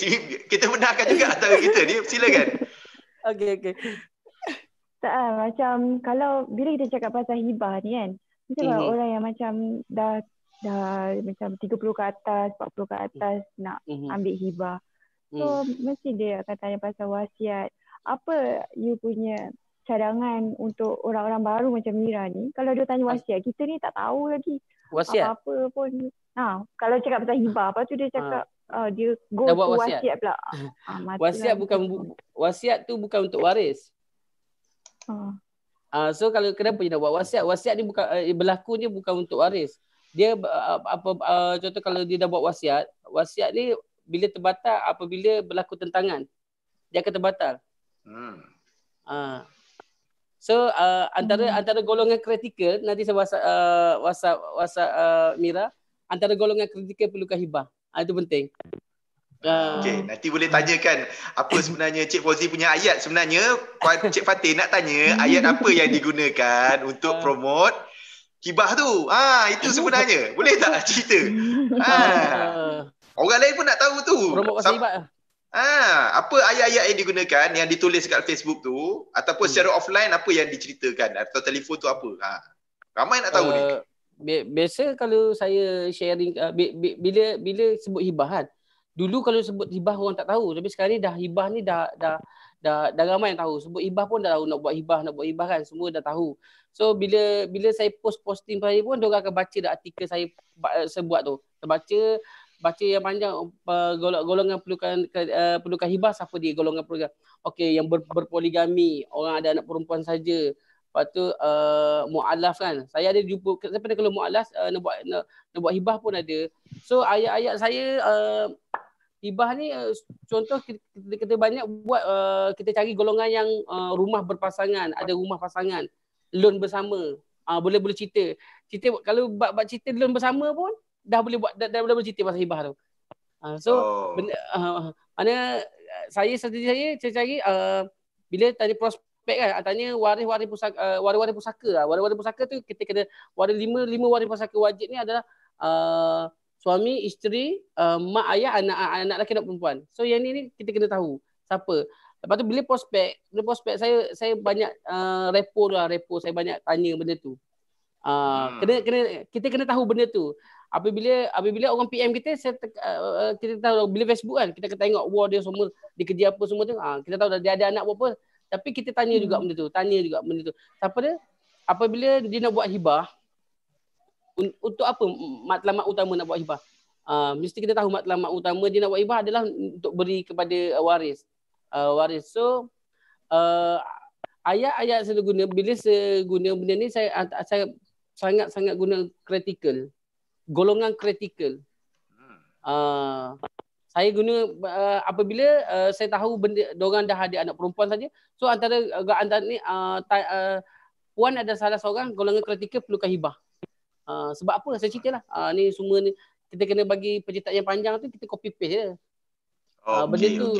Kita benarkan juga antara kita ni. Silakan. Okey. Tak macam kalau bila kita cakap pasal hibah ni kan, macam orang yang macam dah macam 30 ke atas, 40 ke atas nak ambil hibah. So mesti dia akan tanya pasal wasiat. Apa you punya cadangan untuk orang-orang baru macam Mira ni? Kalau dia tanya wasiat, kita ni tak tahu lagi Wasiat? apa-apa pun. Kalau cakap pasal hibah, lepas tu dia cakap dia go to wasiat pula. Wasiat tu bukan untuk waris. So kalau kenapa dia nak buat wasiat? Wasiat ni bukan berlakunya bukan untuk waris. Dia contoh kalau dia dah buat wasiat ni bila terbatal apabila berlaku tentangan. Dia akan terbatal. So antara golongan kritikal, nanti saya WhatsApp Mira, antara golongan kritikal perlukan hibah. Itu penting. Okey, nanti boleh tanyakan apa sebenarnya Cik Fauzi punya ayat sebenarnya. Cik Fatin nak tanya ayat apa yang digunakan untuk promote hibah tu. Itu sebenarnya. Boleh tak cerita? Orang lain pun nak tahu tu. Promote pasal hibah. Apa ayat-ayat yang digunakan yang ditulis kat Facebook tu ataupun secara offline apa yang diceritakan atau telefon tu apa? Ramai nak tahu ni. Biasa kalau saya sharing bila sebut hibah kan. Dulu kalau sebut hibah orang tak tahu, tapi sekarang ni dah hibah ni dah ramai yang tahu. Sebut hibah pun dah tahu nak buat hibah kan, semua dah tahu. So bila saya posting saya pun dia orang akan baca dah artikel saya buat tu. Baca yang panjang golongan perlukan hibah, siapa dia golongan perlukan. Okey, yang berpoligami, orang ada anak perempuan saja. Lepas tu mu'alaf kan. Saya ada jumpa, saya pernah kalau mu'alaf nak buat hibah pun ada. So ayat-ayat saya hibah ni contoh kita banyak buat kita cari golongan yang rumah berpasangan, ada rumah pasangan, loan bersama. Boleh cerita kalau bab cerita loan bersama pun dah boleh buat, dah boleh cerita pasal hibah tu. Mana strategi saya cari bila tanya prospek kan, tanya waris pusaka, waris pusaka lah. Waris pusaka tu kita kena waris lima waris pusaka wajib ni adalah suami, isteri, mak, ayah, anak lelaki, anak perempuan. So yang ni kita kena tahu siapa. Lepas tu bila prospek saya banyak repo saya banyak tanya benda tu. Kita kena tahu benda tu. Apabila orang PM kita, kita tahu bila Facebook kan, kita akan tengok dia semua dia kerja apa semua tu. Kita tahu dia ada anak berapa. Tapi kita tanya juga benda tu. Siapa dia? Apabila dia nak buat hibah, untuk apa matlamat utama nak buat hibah? Mesti kita tahu matlamat utama dia nak buat hibah adalah untuk beri kepada waris. So ayat-ayat saya guna, bila saya guna benda ni saya sangat-sangat guna kritikal. Golongan kritikal. Saya guna apabila saya tahu benda diorang dah ada anak perempuan saja. So antara ni puan ada salah seorang golongan kritikal perlukan hibah. Sebab apa? Saya ceritalah. Ni semua ni kita kena bagi penceritaan yang panjang tu kita copy paste je. Benda tu.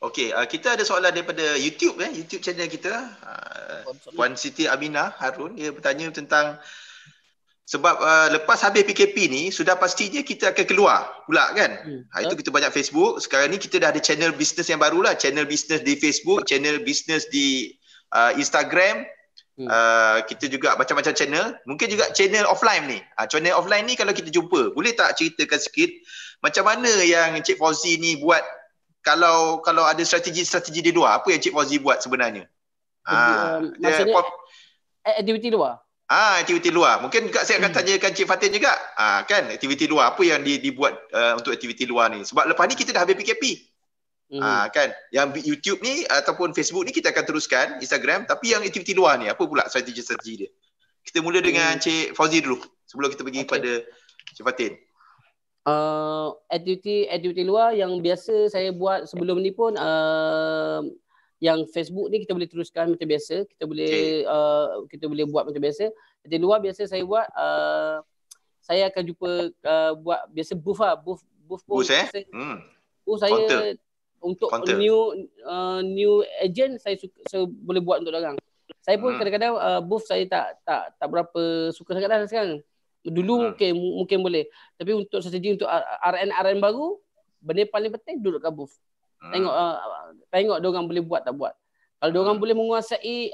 Okey, kita ada soalan daripada YouTube YouTube channel kita. Puan Siti Aminah Harun dia bertanya tentang sebab lepas habis PKP ni sudah pastinya kita akan keluar pula kan. Itu kita banyak Facebook. Sekarang ni kita dah ada channel bisnes yang barulah, channel bisnes di Facebook, channel bisnes di Instagram. Kita juga macam-macam channel, mungkin juga channel offline ni. Channel offline ni kalau kita jumpa, boleh tak ceritakan sikit macam mana yang Cik Fauzi ni buat kalau ada strategi di luar, apa yang Cik Fauzi buat sebenarnya? Maksudnya aktiviti luar. Aktiviti luar. Mungkin juga saya akan tanyakan Cik Fatin juga. Kan aktiviti luar, apa yang dibuat untuk aktiviti luar ni? Sebab lepas ni kita dah habis PKP. Kan, yang YouTube ni ataupun Facebook ni kita akan teruskan, Instagram, tapi yang aktiviti luar ni apa pula strategi-strategi dia? Kita mula dengan Cik Fauzi dulu sebelum kita pergi kepada Cik Fatin. Aktiviti luar yang biasa saya buat sebelum ni pun yang Facebook ni kita boleh teruskan macam biasa, kita boleh buat macam biasa. Di luar biasa saya buat saya akan jumpa buat biasa booth pun booth saya Counter. untuk Counter. new agent saya boleh buat untuk orang. Saya pun kadang-kadang booth saya tak berapa suka sangat dah sekarang. Dulu mungkin boleh. Tapi untuk strategi untuk RN baru, benda paling penting duduk kat booth. Tengok diorang boleh buat tak buat. Kalau diorang boleh menguasai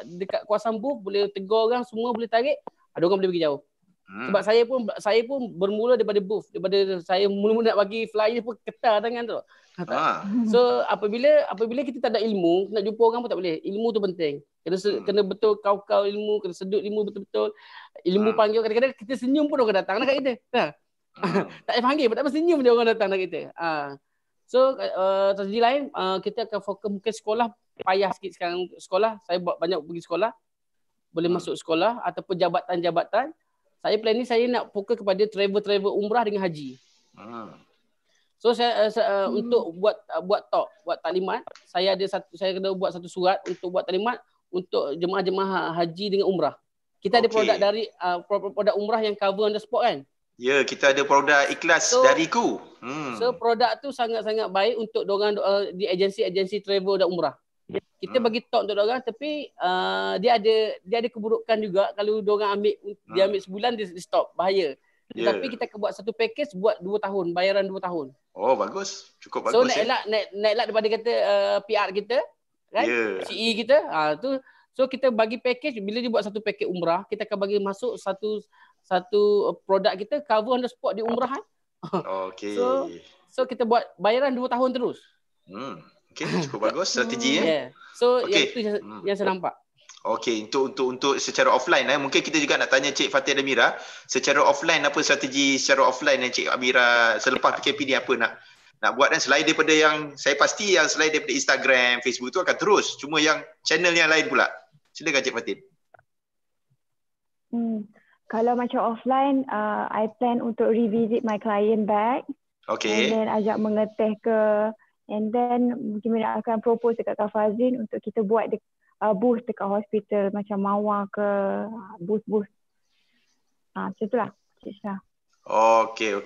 dekat kawasan booth, boleh tegur orang, semua boleh tarik, diorang boleh pergi jauh. Sebab saya pun bermula daripada booth. Daripada saya mula-mula nak bagi flyer pun ketar tangan tu. So apabila kita tak ada ilmu, nak jumpa orang pun tak boleh. Ilmu tu penting. Kena betul kau ilmu, kena sedut ilmu betul-betul. Ilmu panggil, kadang-kadang kita senyum pun orang datang dekat kita. Tak payah panggil, tak payah senyum dia orang datang dekat kita. So strategi lain kita akan fokus mungkin sekolah payah sikit sekarang sekolah. Saya banyak pergi sekolah. Boleh masuk sekolah ataupun jabatan-jabatan. Saya plan ni saya nak fokus kepada travel umrah dengan haji. So saya untuk buat taklimat, saya kena buat satu surat untuk buat taklimat untuk jemaah-jemaah haji dengan umrah. Kita ada produk dari produk umrah yang cover on the spot kan? Ya, kita ada produk ikhlas dariku. So produk tu sangat-sangat baik untuk dorang di agensi travel dan umrah. Kita bagi talk untuk dorang, tapi dia ada keburukan juga kalau dorang ambil sebulan dia stop, bahaya. Tapi kita akan buat satu package buat 2 tahun, bayaran 2 tahun. Oh bagus, cukup so, bagus. So naik elak daripada kata PR kita kan, CE kita. So kita bagi package, bila dia buat satu package umrah, kita akan bagi masuk satu produk kita cover on the spot di umrah kan. Okey. So kita buat bayaran 2 tahun terus. Okey, cukup bagus strategi So yang itu yang saya nampak. Okey, untuk secara offline mungkin kita juga nak tanya Cik Fatin dan Amira, secara offline apa strategi secara offline yang Cik Amira selepas PKP ni apa nak buat dan selain daripada yang saya pasti yang selain daripada Instagram, Facebook tu akan terus, cuma yang channel yang lain pula. Silakan Cik Fatin. Kalau macam offline, I plan untuk revisit my client back. Okay. And then ajak mengeteh ke. And then mungkin akan propose dekat Kak Fazin untuk kita buat booth dekat hospital macam Mawar ke, booth. Macam itulah. Okey.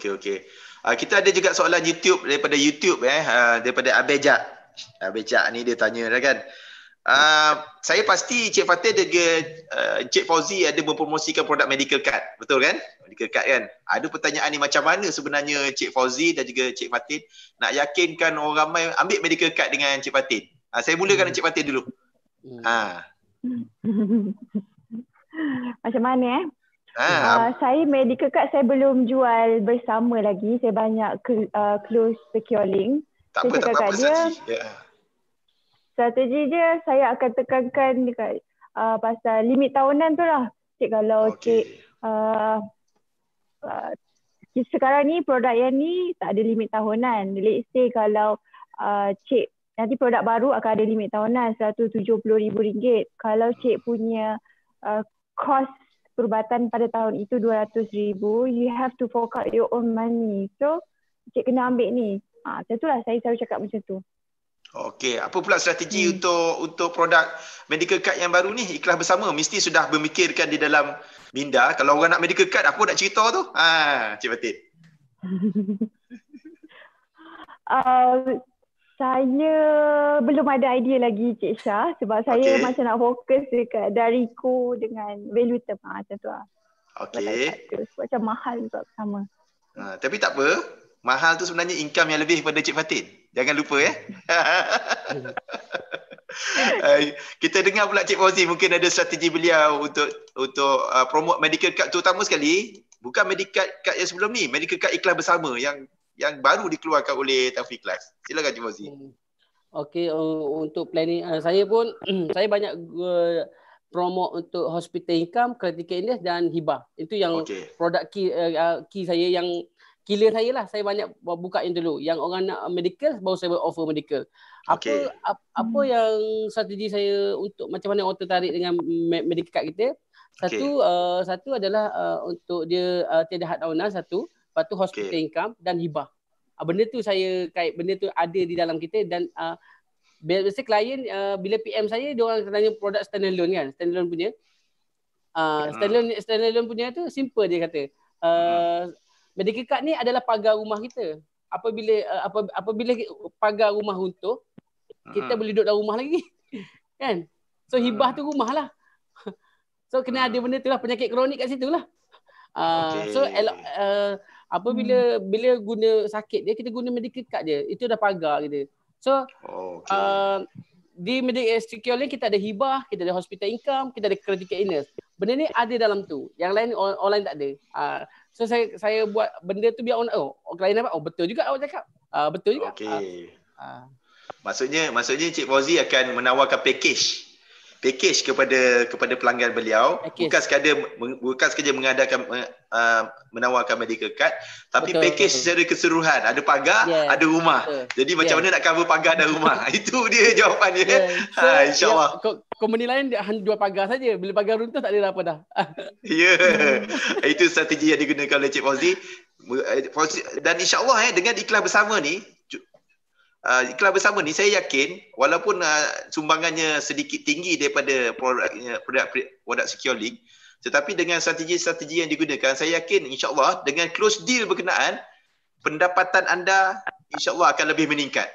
Kita ada juga soalan YouTube daripada Abejak. Abejak ni dia tanya kan. Saya pasti Cik Fatin dengan Cik Fauzi ada mempromosikan produk medical card. Betul kan? Medical card kan? Ada pertanyaan ni macam mana sebenarnya Cik Fauzi dan juga Cik Fatin nak yakinkan orang ramai ambil medical card dengan Cik Fatin. Saya mulakan dengan Cik Fatin dulu. Macam mana saya medical card saya belum jual bersama lagi. Saya banyak close secure link. Tak apa strategi dia saya akan tekankan dekat pasal limit tahunan tu lah. Cik kalau Cik sekarang ni produk yang ni tak ada limit tahunan. Let's say kalau Cik nanti produk baru akan ada limit tahunan RM170,000. Kalau Cik punya kos perubatan pada tahun itu RM200,000, you have to fork out your own money. So Cik kena ambil ni. Macam itulah saya selalu cakap macam tu. Okey, apa pula strategi untuk produk medical card yang baru ni? Ikhlas Bersama mesti sudah memikirkan di dalam minda. Kalau orang nak medical card, apa nak cerita tu? Cik Fatin. Saya belum ada idea lagi Cik Syah sebab saya macam nak fokus dekat dariku dengan value term macam tu lah. Okey. Macam mahal juga sama. Tapi tak apa. Mahal tu sebenarnya income yang lebih daripada Cik Fatin. Jangan lupa Kita dengar pula Cik Fauzi mungkin ada strategi beliau untuk promote medical card terutama sekali bukan medical card yang sebelum ni, medical card Ikhlas Bersama yang baru dikeluarkan oleh Taufik Ikhlas. Silakan Cik Fauzi. Okey, untuk planning saya pun saya banyak promote untuk hospital income, critical illness dan hibah. Itu yang produk key saya yang killer saya lah. Saya banyak buka yang dulu. Yang orang nak medical baru saya offer medical. Apa yang strategi saya untuk macam mana orang tertarik dengan medical card kita? Satu adalah untuk dia tiada had tahunan satu. Lepas tu hospital income dan hibah. Benda tu saya kait, benda tu ada di dalam kita dan biasa klien bila PM saya, dia orang tanya produk standalone kan, standalone punya. Standalone punya tu simple dia kata. Medical card ni adalah pagar rumah kita. Apabila pagar rumah runtuh, kita boleh duduk dalam rumah lagi. Kan? So hibah tu rumah lah. So kena ada benda tu lah, penyakit kronik kat situ lah. So bila guna sakit dia, kita guna medical card je. Itu dah pagar kita. So di medical security kita ada hibah, kita ada hospital income, kita ada critical illness. Benda ni ada dalam tu. Yang lain online tak ada. So saya buat benda tu biar klien dapat, betul juga awak cakap. Betul juga. Okey. Maksudnya Cik Fauzi akan menawarkan package kepada pelanggan beliau, bukan sekadar mengadakan menawarkan medical card, tapi package secara keseluruhan, ada pagar, ada rumah. Jadi macam mana nak cover pagar dan rumah? Itu dia jawapannya. So, InsyaAllah. Company lain hanya 2 pagar saja. Bila pagar runtuh tak ada apa dah. Itu strategi yang digunakan oleh Cik Fauzi. Dan insyaAllah dengan ikhlas bersama ni, saya yakin walaupun sumbangannya sedikit tinggi daripada produk Secure Link, tetapi dengan strategi-strategi yang digunakan, saya yakin insyaAllah dengan close deal berkenaan, pendapatan anda insyaAllah akan lebih meningkat.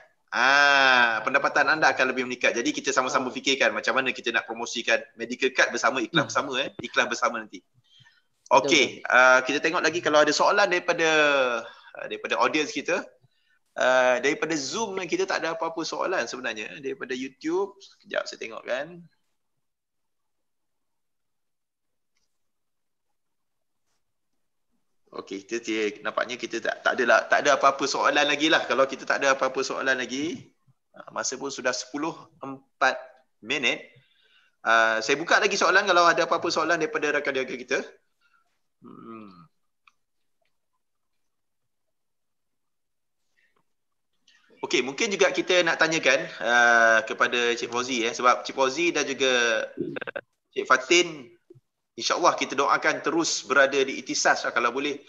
Pendapatan anda akan lebih meningkat. Jadi kita sama-sama fikirkan macam mana kita nak promosikan medical card bersama, ikhlas bersama, ikhlas bersama nanti. Okey, kita tengok lagi kalau ada soalan daripada audience kita. Daripada Zoom kita tak ada apa-apa soalan sebenarnya. Daripada YouTube, sekejap saya tengok kan. Okey, nampaknya kita tak ada apa-apa soalan lagi lah. Kalau kita tak ada apa-apa soalan lagi, masa pun sudah 10:04. Saya buka lagi soalan kalau ada apa-apa soalan daripada rakan jaga kita. Okey, mungkin juga kita nak tanyakan kepada Cik Fauzi sebab Cik Fauzi dan juga Cik Fatin, insya-Allah kita doakan terus berada di Ikhtisas kalau boleh.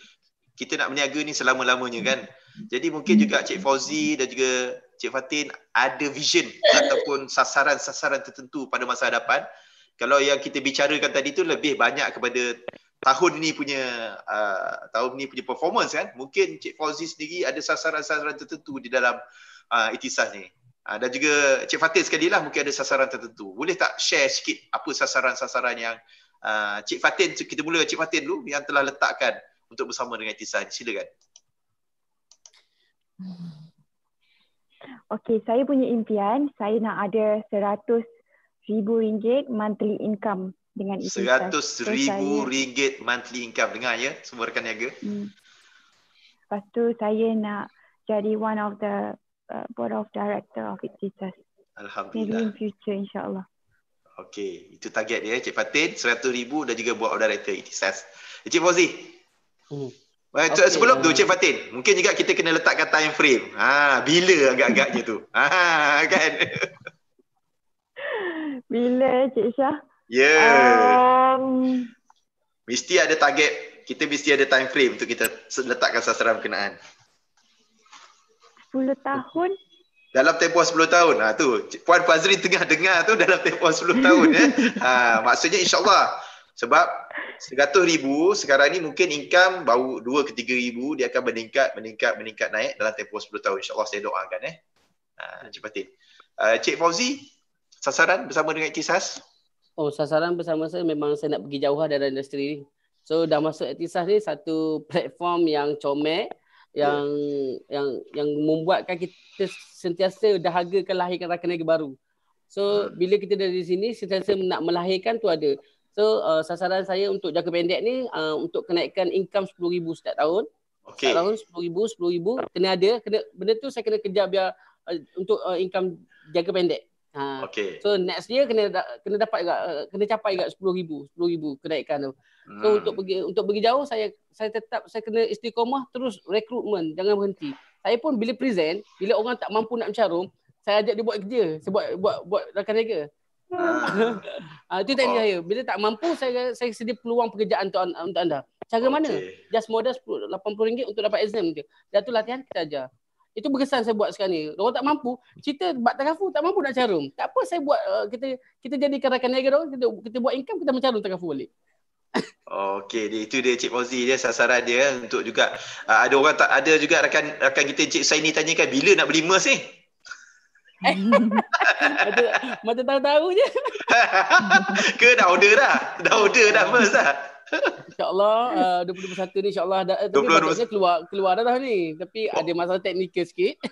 Kita nak berniaga ni selama-lamanya kan. Jadi mungkin juga Cik Fauzi dan juga Cik Fatin ada vision ataupun sasaran-sasaran tertentu pada masa hadapan. Kalau yang kita bicarakan tadi tu lebih banyak kepada tahun ni punya performance kan. Mungkin Cik Fauzi sendiri ada sasaran-sasaran tertentu di dalam Ikhtisas ni. Dan juga Cik Fatin sekali lah mungkin ada sasaran tertentu. Boleh tak share sikit apa sasaran-sasaran yang Cik Fatin, kita mula Cik Fatin dulu yang telah letakkan untuk bersama dengan Ikhtisas ni. Silakan. Okey, saya punya impian, saya nak ada RM100,000 monthly income dengan Ikhtisas. RM100,000 monthly income. Dengar ya semua rakan niaga. Lepas tu saya nak jadi one of the board of director of Ikhtisas. Alhamdulillah. Maybe in future insyaAllah. Okey, itu target dia Cik Fatin, RM100,000 dan juga board of director Ikhtisas. Cik Fauzi. Sebelum tu Cik Fatin, mungkin juga kita kena letakkan time frame. Bila agak-agaknya tu? Kan? Bila Cik Syah? Mesti ada target, kita mesti ada time frame untuk kita letakkan sasaran berkenaan. 10 tahun? Dalam tempoh 10 tahun. Tu Puan Fazrin tengah dengar tu dalam tempoh 10 tahun maksudnya insya-Allah. Sebab RM100,000 sekarang ni mungkin income baru 2 ke 3,000, dia akan meningkat naik dalam tempoh 10 tahun insya-Allah, saya doakan Cik Fatin. Cik Fauzi, sasaran bersama dengan Ikhtisas? Sasaran bersama saya memang saya nak pergi jauh dari industri ni. So dah masuk Ikhtisas ni satu platform yang comel, yang membuatkan kita sentiasa dahagakan lahirkan rakan niaga baru. So bila kita dari sini sentiasa nak melahirkan tu ada. So sasaran saya untuk jangka pendek ni untuk kenaikan income RM10,000 setiap tahun. Setiap tahun RM10,000 kena ada, benda tu saya kena kejar biar untuk income jangka pendek. So next year kena dapat kena capai dekat RM10,000 kenaikan tu. So untuk pergi jauh saya kena istiqamah terus rekrutmen, jangan berhenti. Saya pun bila present, bila orang tak mampu nak mencarum, saya ajak dia buat kerja, saya buat rakan niaga. Itu teknik saya. Bila tak mampu saya sedia peluang pekerjaan untuk anda. Cara mana? Just modal RM80 untuk dapat exam je. Dah tu latihan kita ajar. Itu berkesan saya buat sekarang ni. Orang tak mampu, cerita bak takafu tak mampu nak carum. Tak apa saya buat kita jadikan rakan niaga orang, kita buat income, kita mencarum takafu balik. Okey, itu dia Cik Fauzi, dia sasaran dia untuk juga ada orang tak ada juga rakan kita Cik Saini tanyakan bila nak beli emas ni. Macam tahu-tahu je. Ke dah order dah? Dah order dah emas dah. InsyaAllah 2021 ni insyaAllah tapi patutnya keluar dah ni. Tapi ada masalah teknikal sikit.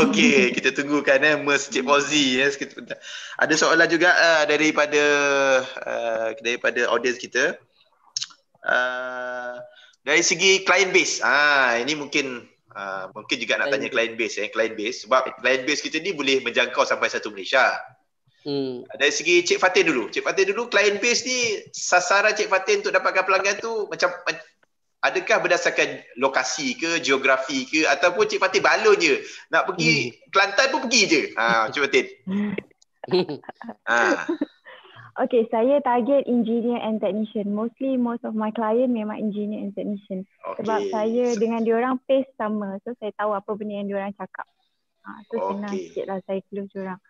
Okey, kita tunggukan emas Cik Fauzi. Ada soalan juga daripada audience kita. Dari segi client base. Ini mungkin juga nak tanya client base sebab client base kita ni boleh menjangkau sampai satu Malaysia. Dari segi Cik Fatin dulu. Cik Fatin dulu, client base ni sasaran Cik Fatin untuk dapatkan pelanggan tu macam adakah berdasarkan lokasi ke, geografi ke, ataupun Cik Fatin balon je. Nak pergi Kelantan pun pergi je. Cik Fatin. Okay, saya target engineer and technician. Most of my client memang engineer and technician. Okay. Sebab saya dengan diorang pace sama. So saya tahu apa benda yang diorang cakap. Senang sikit lah saya close diorang.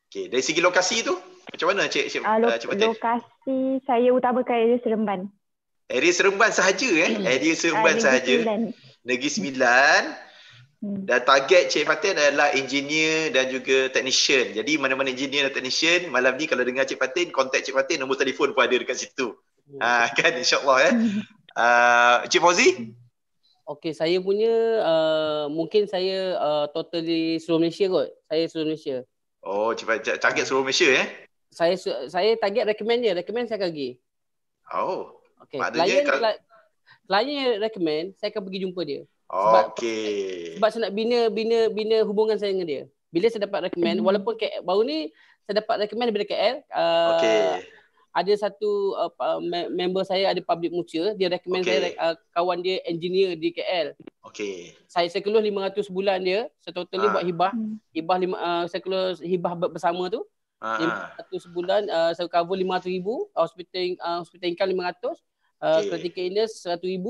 Okay, dari segi lokasi tu macam mana Cik Fatin? Lokasi saya utamakan area Seremban. Area Seremban sahaja Area Seremban sahaja. Negeri Sembilan. Dan target Cik Fatin adalah engineer dan juga technician. Jadi mana-mana engineer dan technician, malam ni kalau dengar Cik Fatin, kontak Cik Fatin, nombor telefon pun ada dekat situ. Kan, insyaAllah Cik Fauzi? Okey, saya punya mungkin saya totally seluruh Malaysia kot. Saya seluruh Malaysia. Oh, Cik Fatin target seluruh Malaysia Saya target recommend je. Recommend saya akan pergi. Oh. Okey. Klien recommend, saya akan pergi jumpa dia. Sebab saya nak bina hubungan saya dengan dia. Bila saya dapat recommend, walaupun baru ni saya dapat recommend daripada KL. Ada satu member saya ada public mutual, dia recommend saya kawan dia engineer di KL. Saya keluar 500 bulan dia, saya totally buat hibah saya keluar hibah bersama tu. 500 bulan saya cover 500,000, hospital income 500, critical illness 100,000.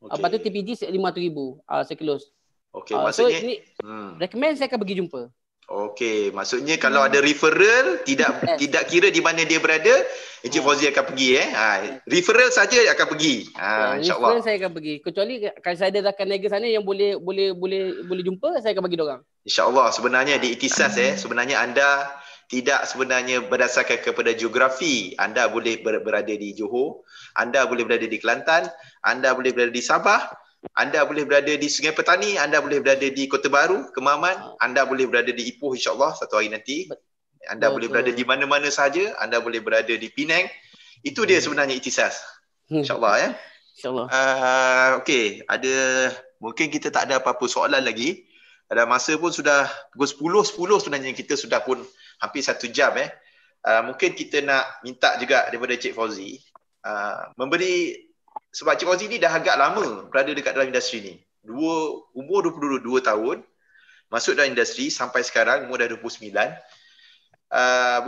Lepas tu TPG 500,000 saya close. Maksudnya so ini recommend saya akan pergi jumpa. Maksudnya kalau ada referral tidak kira di mana dia berada, Encik Fauzi akan pergi referral saja akan pergi. InsyaAllah. Referral saya akan pergi. Kecuali kalau saya ada rakan niaga sana yang boleh jumpa, saya akan bagi dia orang. InsyaAllah. Sebenarnya di Ikhtisas sebenarnya anda tidak sebenarnya berdasarkan kepada geografi. Anda boleh berada di Johor, anda boleh berada di Kelantan, anda boleh berada di Sabah, anda boleh berada di Sungai Petani, anda boleh berada di Kota Baru, Kemaman, anda boleh berada di Ipoh insyaAllah satu hari nanti. Anda boleh berada di mana-mana sahaja, anda boleh berada di Penang. Itu dia sebenarnya Ikhtisas. InsyaAllah InsyaAllah. Okey, mungkin kita tak ada apa-apa soalan lagi. Ada masa pun sudah pukul 10 sebenarnya, kita sudah pun hampir 1 jam mungkin kita nak minta juga daripada Cik Fauzi memberi, sebab Cik Fauzi ni dah agak lama berada dekat dalam industri ni. Umur 22 tahun masuk dalam industri sampai sekarang umur dah 29.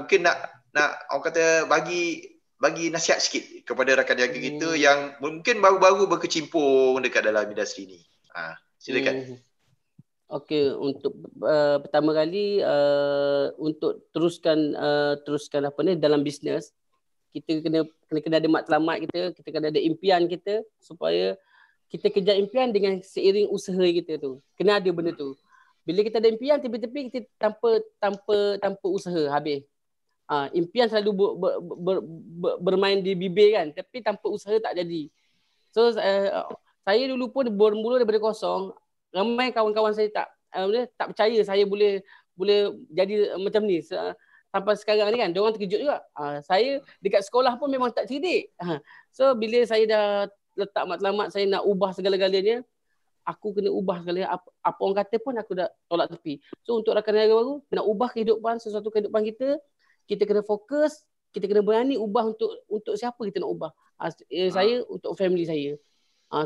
Mungkin nak orang kata bagi nasihat sikit kepada rakan niaga kita yang mungkin baru-baru berkecimpung dekat dalam industri ni. Silakan. Okey, untuk pertama kali untuk teruskan apa ni dalam bisnes, kita kena ada matlamat kita kena ada impian kita supaya kita kejar impian dengan seiring usaha kita tu. Kena ada benda tu. Bila kita ada impian, tepi-tepi kita tanpa usaha habis. Impian selalu bermain di bibir kan, tapi tanpa usaha tak jadi. So saya dulu pun bermula daripada kosong. Ramai kawan-kawan saya tak percaya saya boleh jadi macam ni. Sampai sekarang ni kan, diorang terkejut juga. Saya dekat sekolah pun memang tak cerdik. So bila saya dah letak matlamat saya nak ubah segala-galanya, aku kena ubah segala. Apa orang kata pun aku dah tolak tepi. So untuk rakan niaga baru, nak ubah sesuatu kehidupan kita kena fokus, kita kena berani ubah untuk siapa kita nak ubah. Saya untuk family saya.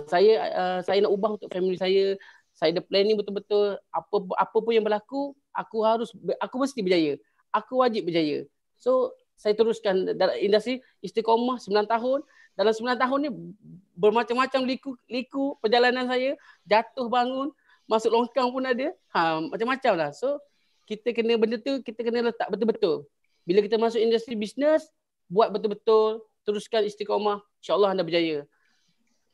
Saya nak ubah untuk family saya. Saya ada planning betul-betul, apa pun yang berlaku, aku mesti berjaya. Aku wajib berjaya. So, saya teruskan dalam industri istiqamah 9 tahun. Dalam 9 tahun ni bermacam-macam liku perjalanan saya, jatuh bangun, masuk longkang pun ada. Macam-macam lah. So kita kena benda tu, kita kena letak betul-betul. Bila kita masuk industri bisnes, buat betul-betul, teruskan istiqamah, insya-Allah anda berjaya.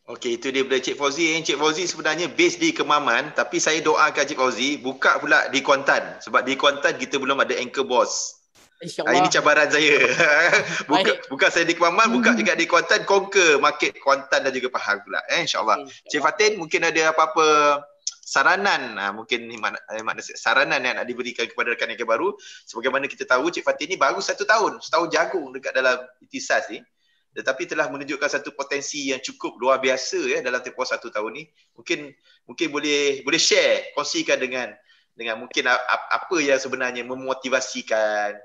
Okey, itu dia daripada Cik Fauzi. Cik Fauzi sebenarnya base di Kemaman, tapi saya doakan Cik Fauzi buka pula di Kuantan. Sebab di Kuantan kita belum ada anchor boss. InsyaAllah. Ini cabaran saya. buka saya di Kemaman, buka juga di Kuantan, conquer market Kuantan dan juga Pahang pula. InsyaAllah. Cik Fatin, mungkin ada apa-apa saranan, mungkin saranan yang nak diberikan kepada rakan yang baru. Sebagaimana kita tahu, Cik Fatin ni baru 1 tahun, setahun jagung dekat dalam Ikhtisas ni. Tetapi telah menunjukkan satu potensi yang cukup luar biasa ya dalam tempoh 1 tahun ni. Mungkin boleh share, kongsikan dengan mungkin apa yang sebenarnya memotivasikan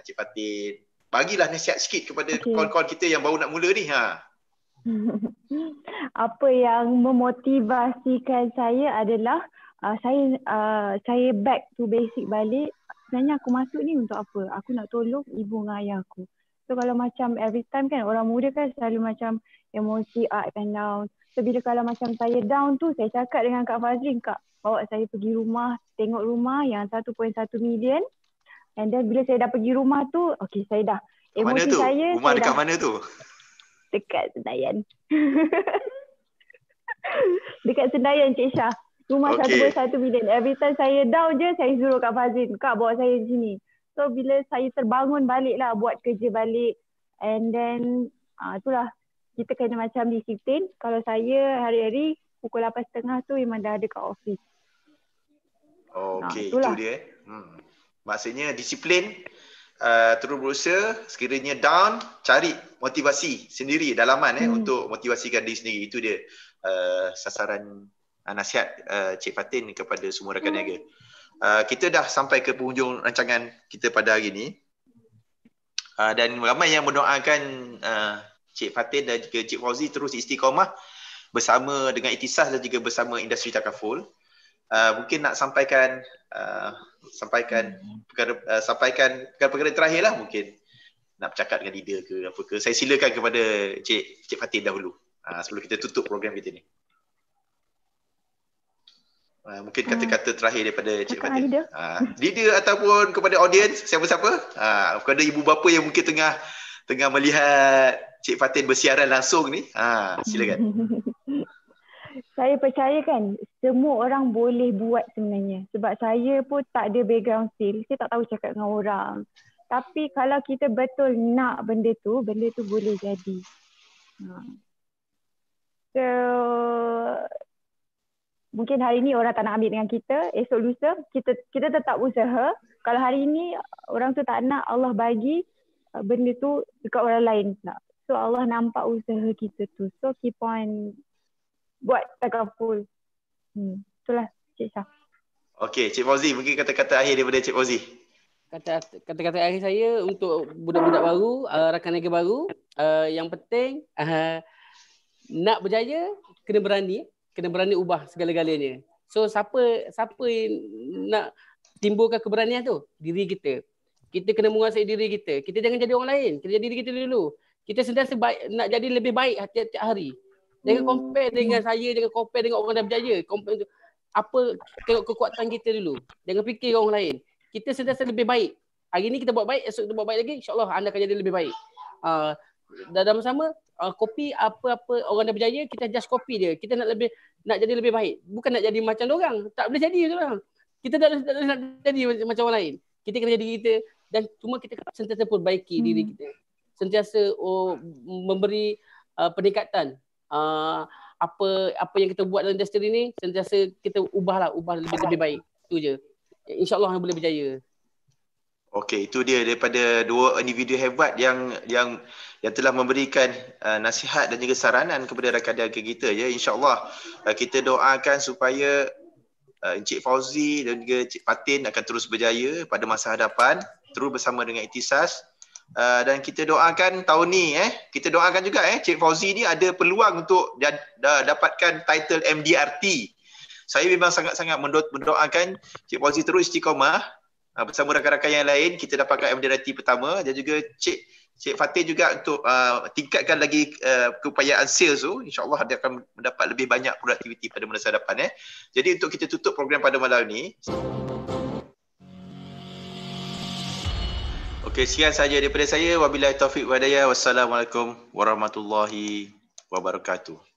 Cik Fatin. Bagilah nasihat sikit kepada kawan-kawan kita yang baru nak mula ni. Apa yang memotivasikan saya adalah saya back to basic balik. Sebenarnya aku masuk ni untuk apa? Aku nak tolong ibu dengan ayah aku. So kalau macam every time kan orang muda kan selalu macam emosi up and down. So bila kalau macam saya down tu, saya cakap dengan Kak Fazrin, Kak bawa saya pergi rumah, tengok rumah yang 1.1 million. And then bila saya dah pergi rumah tu, okay saya dah emosi saya. Rumah dekat mana tu? Dekat Senayan. Dekat Senayan Cik Syah. Rumah 1.1 million. Every time saya down je, saya suruh Kak Fazrin, Kak bawa saya di sini. So bila saya terbangun balik lah, buat kerja balik. And then itulah, kita kena macam disiplin. Kalau saya hari-hari pukul 8.30 tu memang dah ada kat office. Okey, itu dia. Maksudnya disiplin, terus berusaha, sekiranya down, cari motivasi sendiri dalaman untuk motivasikan diri sendiri. Itu dia sasaran nasihat Cik Fatin kepada semua rakan niaga. Kita dah sampai ke penghujung rancangan kita pada hari ini. Dan ramai yang mendoakan Cik Fatin dan juga Cik Fauzi terus istiqamah bersama dengan Ikhtisas dan juga bersama industri takaful. Mungkin nak sampaikan perkara terakhir lah, mungkin nak bercakap dengan leader ke apa ke. Saya silakan kepada Cik Fatin dahulu sebelum kita tutup program kita ni. Mungkin kata-kata terakhir daripada Cik Fatin. Leader ataupun kepada audiens, siapa-siapa, kepada ibu bapa yang mungkin tengah melihat Cik Fatin bersiaran langsung ni, silakan. Saya percaya kan semua orang boleh buat sebenarnya. Sebab saya pun tak ada background skill, saya tak tahu cakap dengan orang. Tapi kalau kita betul nak benda tu boleh jadi. So mungkin hari ni orang tak nak ambil dengan kita, esok lusa kita tetap usaha. Kalau hari ni orang tu tak nak, Allah bagi benda tu dekat orang lain pula. So Allah nampak usaha kita tu. So keep on buat takaful. Itulah Cik Syah. Okey, Cik Fauzi, mungkin kata-kata akhir daripada Cik Fauzi. Kata-kata akhir saya untuk budak-budak baru, rakan niaga baru, yang penting nak berjaya kena berani ubah segala-galanya. So siapa yang nak timbulkan keberanian tu? Diri kita. Kita kena menguasai diri kita. Kita jangan jadi orang lain. Kita jadi diri kita dulu. Kita sentiasa nak jadi lebih baik tiap hari. Jangan compare dengan saya, jangan compare dengan orang dah berjaya. Compare tengok kekuatan kita dulu. Jangan fikir orang lain. Kita sentiasa lebih baik. Hari ni kita buat baik, esok kita buat baik lagi, insya-Allah anda akan jadi lebih baik. Dalam sama copy apa-apa orang dah berjaya, kita just copy dia. Kita nak jadi lebih baik. Bukan nak jadi macam orang. Tak boleh jadi tu orang. Kita tak nak jadi macam orang lain. Kita kena jadi kita dan cuma kita sentiasa perbaiki diri kita. Sentiasa memberi peningkatan. Apa yang kita buat dalam industri ni sentiasa kita ubah lebih baik. Itu je. InsyaAllah boleh berjaya. Okey, itu dia daripada dua individu hebat yang telah memberikan nasihat dan juga saranan kepada rakan niaga kita ya. InsyaAllah kita doakan supaya Encik Fauzi dan juga Cik Fatin akan terus berjaya pada masa hadapan, terus bersama dengan Ikhtisas. Dan kita doakan tahun ni kita doakan juga Cik Fauzi ni ada peluang untuk dapatkan title MDRT. Saya memang sangat-sangat mendoakan Cik Fauzi terus istiqamah bersama rakan-rakan yang lain, kita dapatkan MDRT pertama dan juga Cik Cik Fatih juga untuk tingkatkan lagi keupayaan sales tu, insyaAllah dia akan mendapat lebih banyak produktiviti pada masa depan. Jadi untuk kita tutup program pada malam ni. Okey, sekian sahaja daripada saya. Wabillahi taufiq wa hidayah. Wassalamualaikum warahmatullahi wabarakatuh.